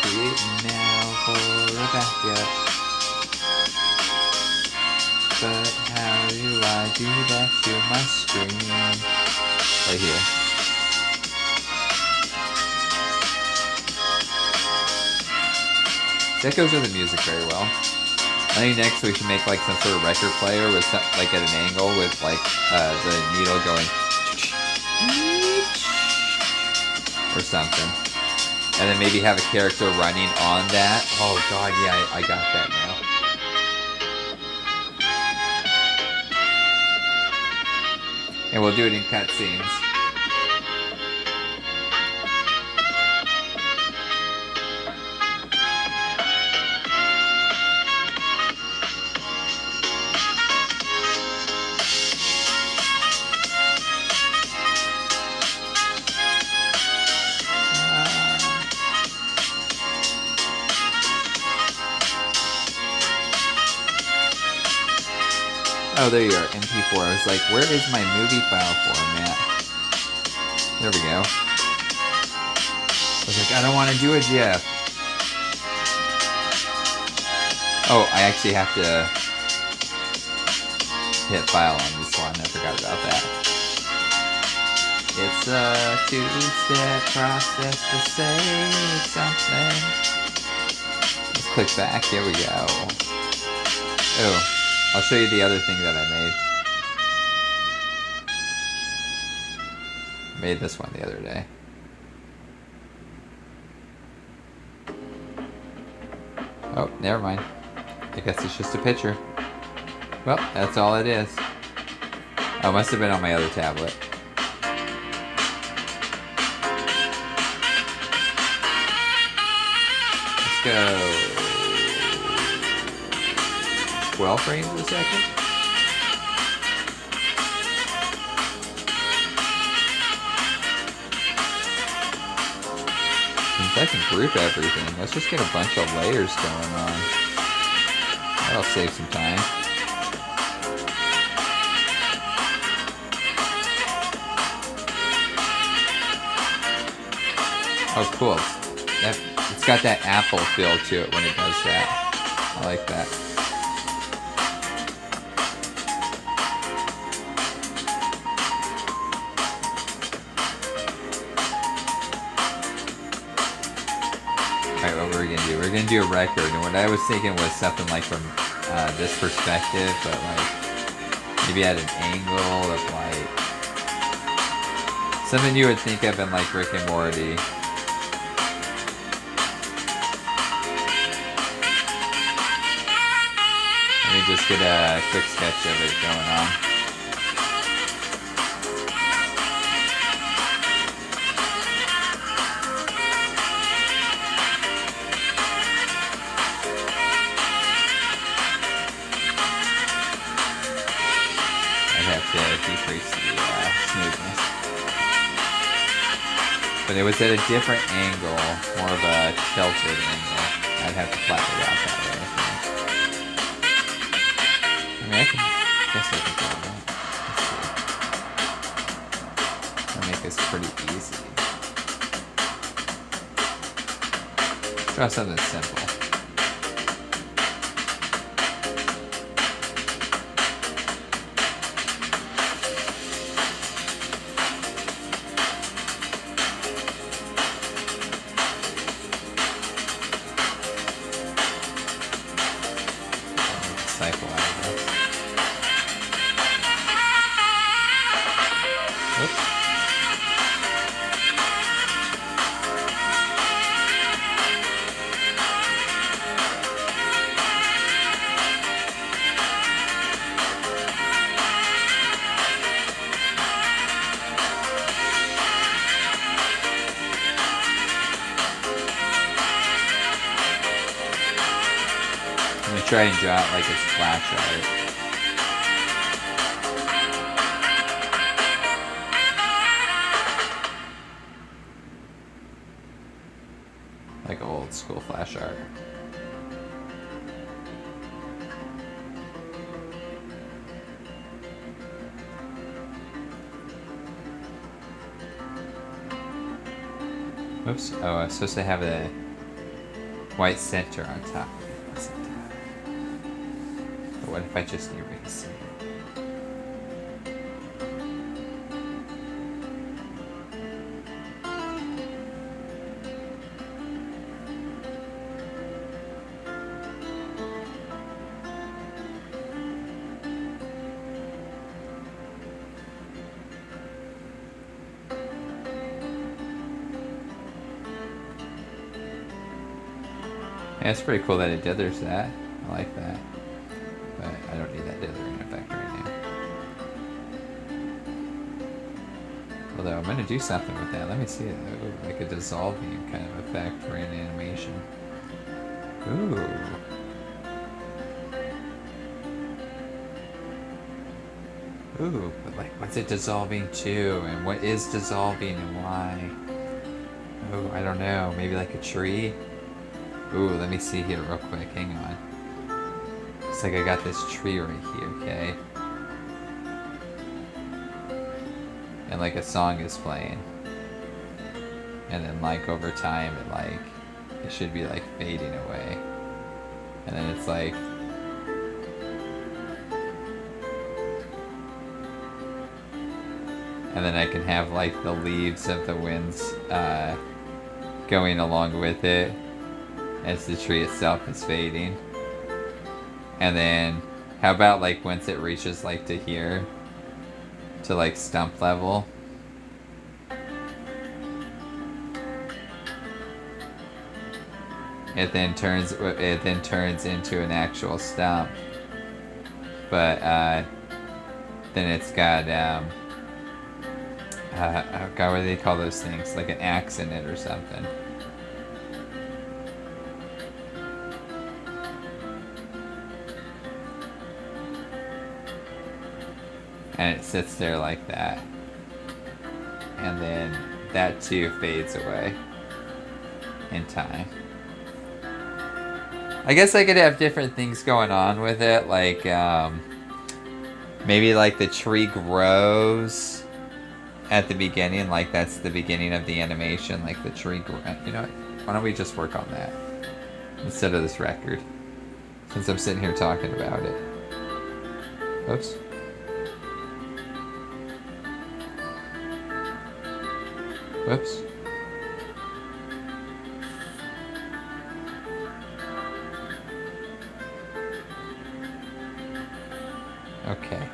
Create now for a backup. But how do I do that to my screen? Right here. That goes with the music very well. I think next we should make like some sort of record player with some, like at an angle with like the needle going or something, and then maybe have a character running on that. Oh god, yeah, I got that now. And we'll do it in cutscenes. Oh, there you are, MP4. I was like, where is my movie file format? There we go. I was like, I don't want to do a GIF. Oh, I actually have to hit file on this one. I forgot about that. It's a two-step process to say something. Let's click back. Here we go. Oh. I'll show you the other thing that I made. Made this one the other day. Oh, never mind. I guess it's just a picture. Well, that's all it is. Oh, it must have been on my other tablet. Let's go. 12 frames a second. Since I can group everything, let's just get a bunch of layers going on. That'll save some time. Oh, cool. It's got that apple feel to it when it does that. I like that. Alright, what we're gonna do? We're gonna do a record, and what I was thinking was something like from this perspective, but like maybe at an angle of like something you would think of in like Rick and Morty. Let me just get a quick sketch of it going on. To decrease the smoothness. But it was at a different angle, more of a tilted angle. I'd have to flatten it out that way. I mean, I guess I can do that. Let's see. I'll make this pretty easy. Draw something simple. Cycle out of this. Oops. try and draw it like it's flash art. Like old school flash art. Oops. Oh, I was supposed to have a white center on top. But what if I just erase it? Yeah, it's pretty cool that it dithers that. I like that. But I don't need that dithering effect right now. Although I'm going to do something with that. Let me see it. Ooh, like a dissolving kind of effect for an animation. Ooh. Ooh, but like what's it dissolving to? And what is dissolving and why? Oh, I don't know. Maybe like a tree? Ooh, let me see here real quick. Hang on. Looks like I got this tree right here, okay? And like a song is playing. And then like over time it should be like fading away. And then it's like and then I can have like the leaves of the winds going along with it as the tree itself is fading. And then how about like once it reaches like to here, to like stump level, it then turns into an actual stump. But then it's got oh god, what do they call those things? Like an axe in it or something. And it sits there like that. And then that too fades away in time. I guess I could have different things going on with it, like maybe like the tree grows at the beginning, like that's the beginning of the animation, like the tree you know what? Why don't we just work on that instead of this record, since I'm sitting here talking about it. Oops. Whoops. Okay.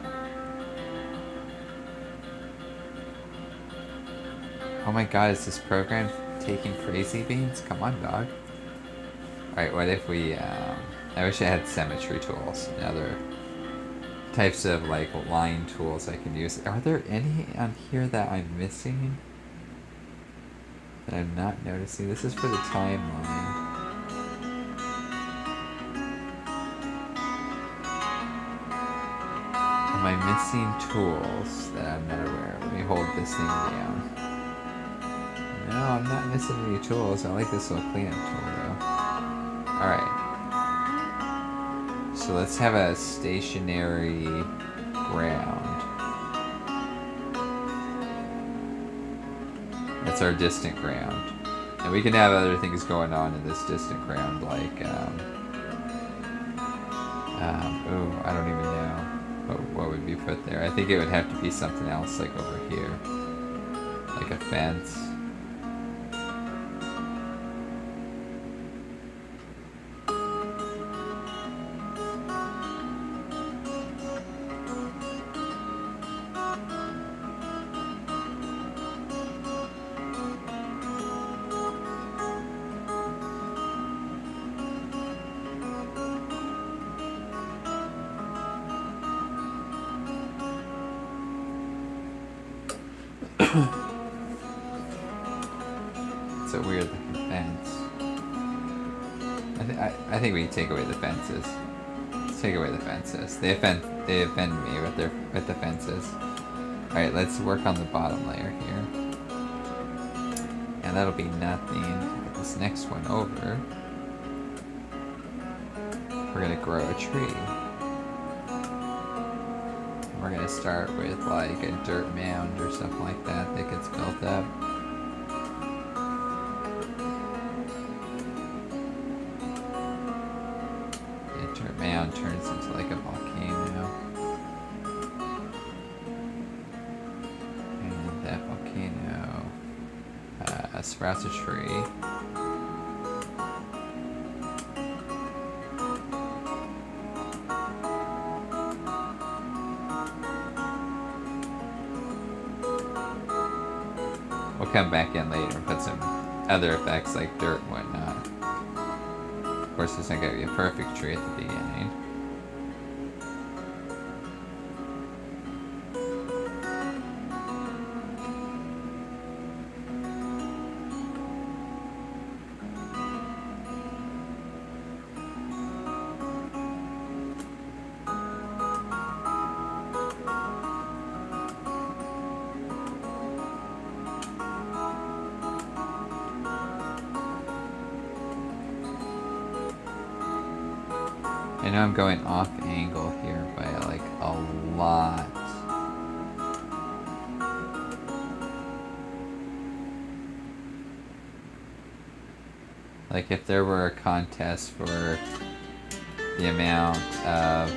Oh my god, is this program taking crazy beans? Come on, dog. Alright, what if we, I wish I had symmetry tools and other types of, like, line tools I can use. Are there any on here that I'm missing? That I'm not noticing? This is for the timeline. Am I missing tools that I'm not aware of? Let me hold this thing down. No, I'm not missing any tools. I like this little cleanup tool though. Alright. So let's have a stationary ground. That's our distant ground. And we can have other things going on in this distant ground, like, oh, I don't even know what would be put there. I think it would have to be something else, like over here. Like a fence. It's a weird looking fence. I think we can take away the fences. take away the fences. They offend me with the fences. Alright, let's work on the bottom layer here. And that'll be nothing. Get this next one over. We're gonna grow a tree. We're gonna start with like a dirt mound or something like that that gets built up. The dirt mound turns into like a volcano. And that volcano sprouts a tree. We'll come back in later and put some other effects like dirt and whatnot. Of course, it's not going to be a perfect tree at the beginning. I know I'm going off angle here by like a lot. Like if there were a contest for the amount of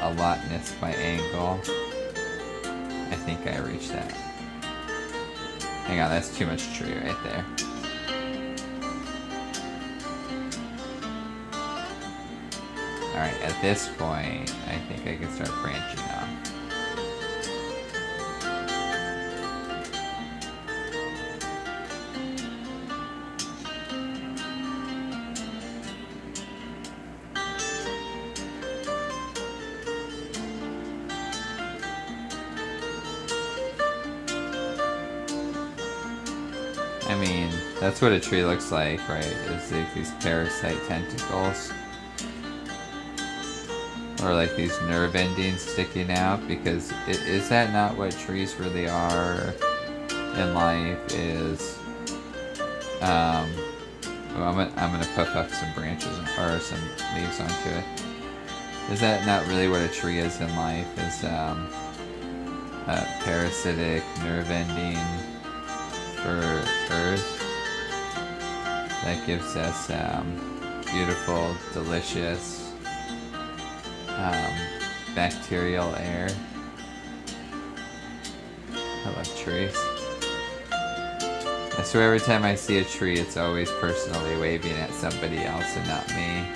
allotness by angle, I think I reached that. Hang on, that's too much tree right there. Alright, at this point, I think I can start branching off. I mean, that's what a tree looks like, right? It's like these parasite tentacles. Or like these nerve endings sticking out, because is that not what trees really are in life? Is well, I'm gonna puff up some branches or some leaves onto it. Is that not really what a tree is in life? Is a parasitic nerve ending for Earth that gives us beautiful, delicious bacterial air. I love trees. I swear every time I see a tree, it's always personally waving at somebody else and not me.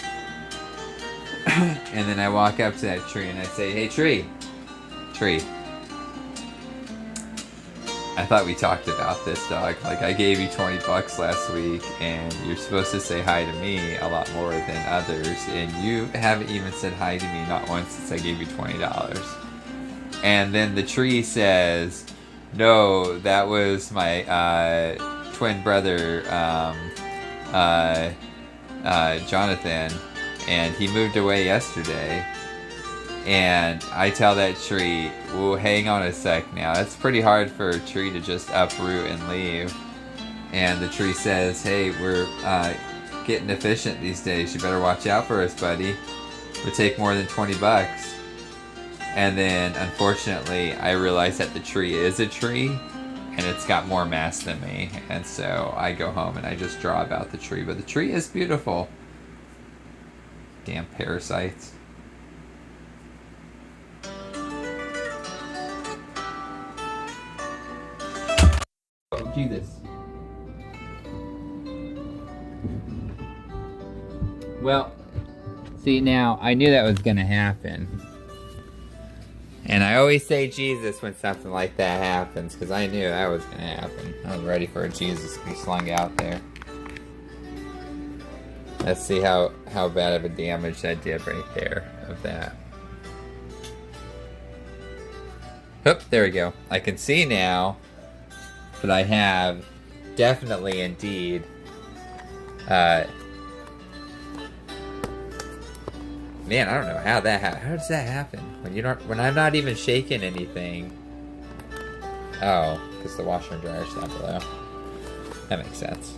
And then I walk up to that tree and I say, "Hey tree, tree. I thought we talked about this, dog. Like, I gave you 20 bucks last week, and you're supposed to say hi to me a lot more than others, and you haven't even said hi to me not once since I gave you $20. And then the tree says, "No, that was my twin brother, Jonathan, and he moved away yesterday." And I tell that tree, "Well, hang on a sec now. It's pretty hard for a tree to just uproot and leave." And the tree says, "Hey, we're getting efficient these days. You better watch out for us, buddy. It would take more than 20 bucks. And then, unfortunately, I realize that the tree is a tree, and it's got more mass than me. And so I go home and I just draw about the tree. But the tree is beautiful. Damn parasites. Do this. Well, see, now I knew that was gonna happen, and I always say Jesus when something like that happens, because I knew that was gonna happen. I was ready for a Jesus to be slung out there. Let's see how bad of a damage that did right there of that. Oop, there we go. I can see now. But I have definitely Man, I don't know how that happens. How does that happen? When I'm not even shaking anything. Oh, because the washer and dryer's down below. That makes sense.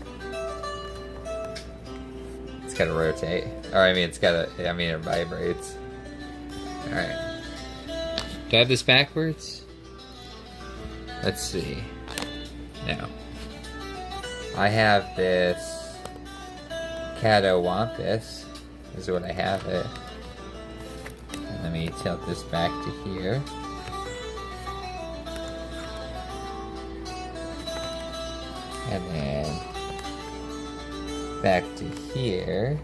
It's gotta rotate. Or it vibrates. Alright. Do I have this backwards? Let's see. No. I have this Catawampus, is what I have it. And let me tilt this back to here. And then back to here.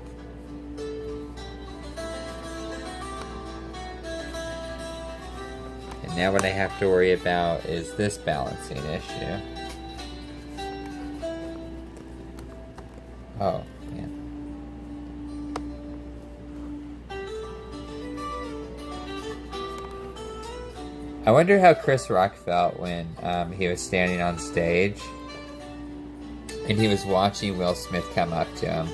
And now what I have to worry about is this balancing issue. Oh, man. I wonder how Chris Rock felt when he was standing on stage and he was watching Will Smith come up to him.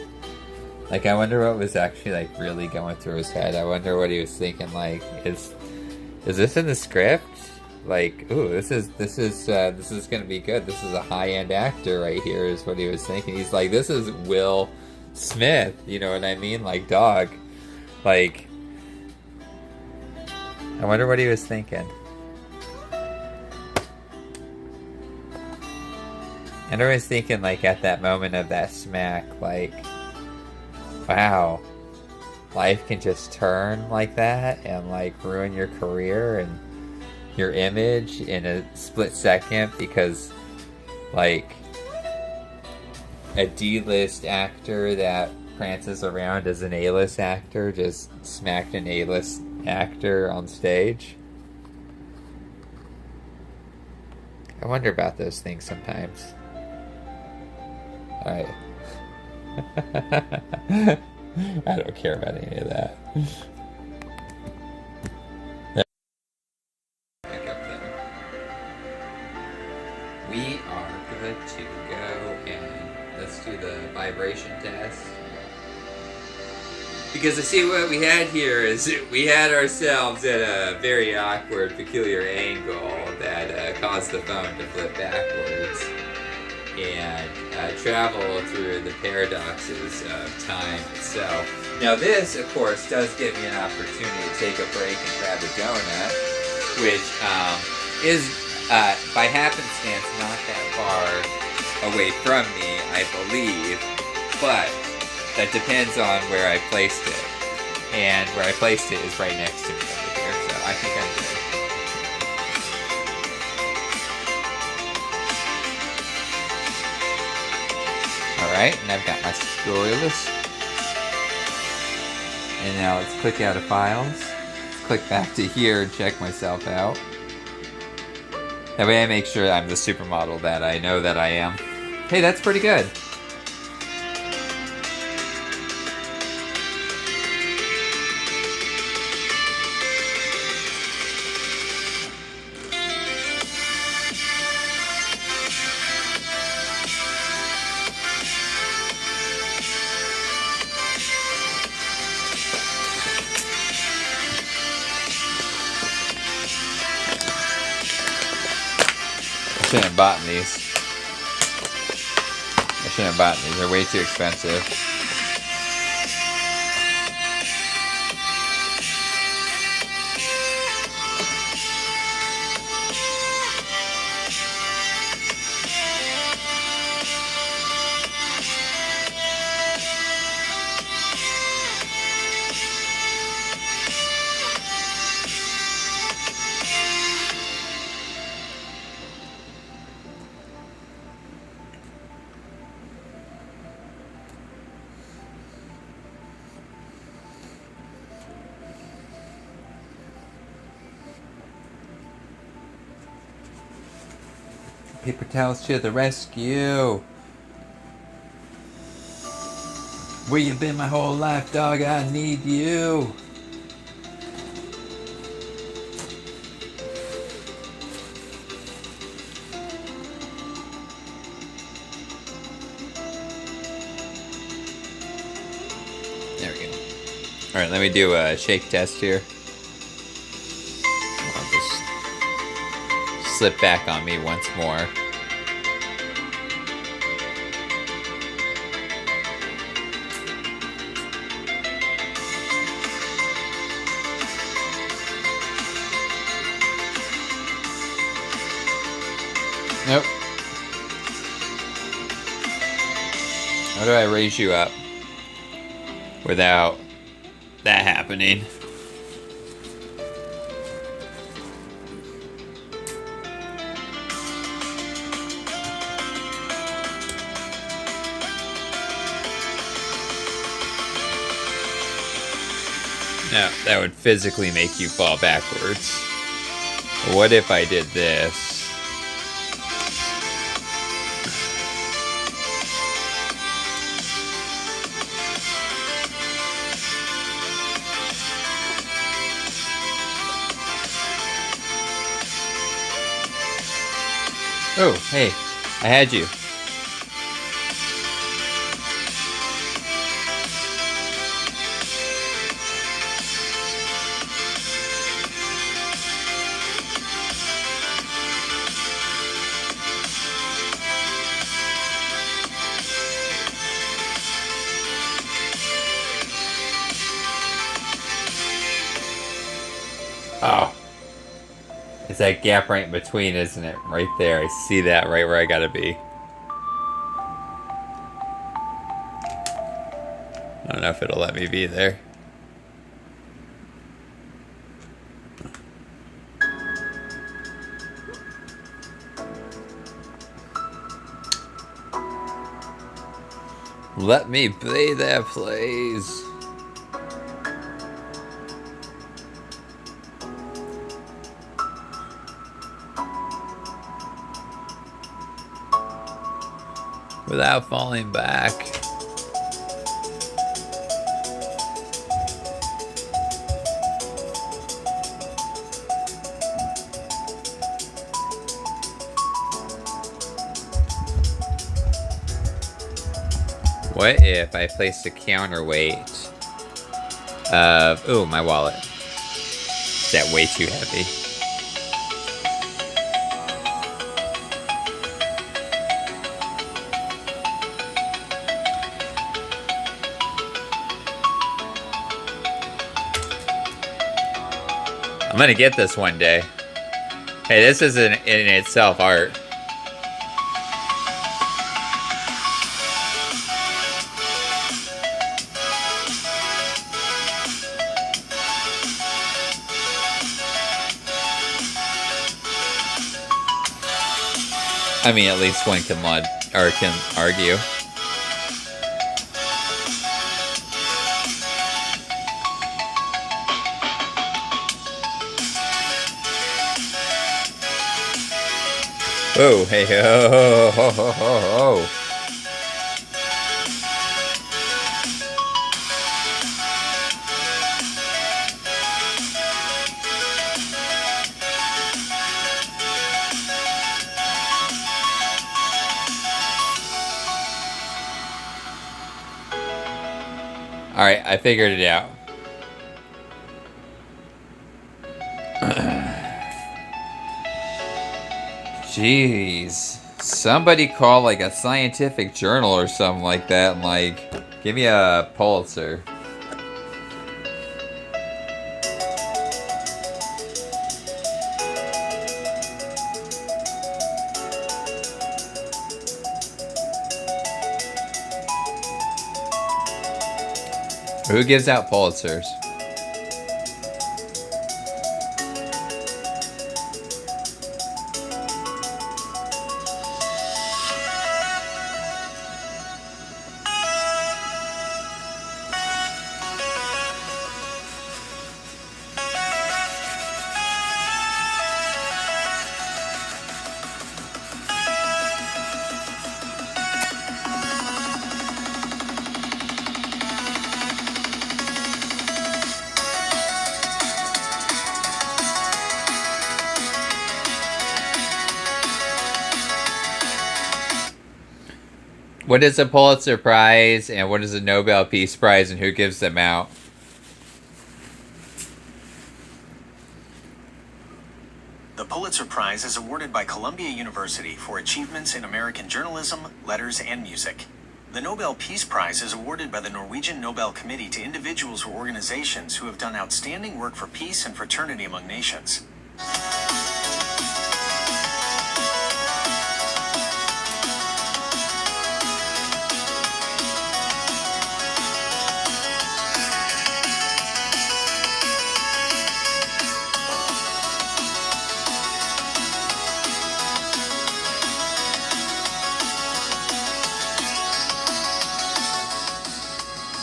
Like, I wonder what was actually, like, really going through his head. I wonder what he was thinking, like, is this in the script? Like, ooh, this is gonna be good. This is a high-end actor right here, is what he was thinking. He's like, this is Will Smith, you know what I mean? Like, dog. Like, I wonder what he was thinking. And I was thinking, like, at that moment of that smack, like, wow, life can just turn like that and, like, ruin your career and your image in a split second because, like, a D-list actor that prances around as an A-list actor just smacked an A-list actor on stage. I wonder about those things sometimes. Alright. I don't care about any of that. Back up there. We are good to go, and let's do the vibration test. Because I see what we had here is we had ourselves at a very awkward, peculiar angle that caused the phone to flip backwards and travel through the paradoxes of time itself. Now this, of course, does give me an opportunity to take a break and grab a donut, which is, by happenstance, not that far away from me, I believe, but that depends on where I placed it. And where I placed it is right next to me over here, so I think I'm good. Alright, and I've got my stylus. And now let's click out of files. Let's click back to here and check myself out. That way I make sure I'm the supermodel that I know that I am. Hey, that's pretty good. I shouldn't have bought these. I shouldn't have bought these. They're way too expensive. Paper towels to the rescue. Where you been my whole life, dog? I need you. There we go. Alright, let me do a shake test here. I'll just slip back on me once more. Nope. How do I raise you up without that happening? No, that would physically make you fall backwards. What if I did this? Oh, hey, I had you. Oh. It's that gap right in between, isn't it? Right there. I see that right where I gotta be. I don't know if it'll let me be there. Let me play that, please. Without falling back. What if I placed a counterweight of... Ooh, my wallet. Is that way too heavy? I'm gonna get this one day. Hey, this is in itself art. I mean, at least one can argue. Oh, hey, ho, ho, ho, ho, ho. Alright, I figured it out. Jeez. Somebody call like a scientific journal or something like that and like give me a Pulitzer. Who gives out Pulitzers? What is a Pulitzer Prize and what is a Nobel Peace Prize and who gives them out? Prize is awarded by Columbia University for achievements in American journalism, letters, and music. The Nobel Peace Prize is awarded by the Norwegian Nobel Committee to individuals or organizations who have done outstanding work for peace and fraternity among nations.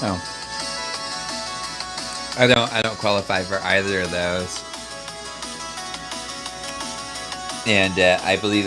Oh. I don't qualify for either of those. And I believe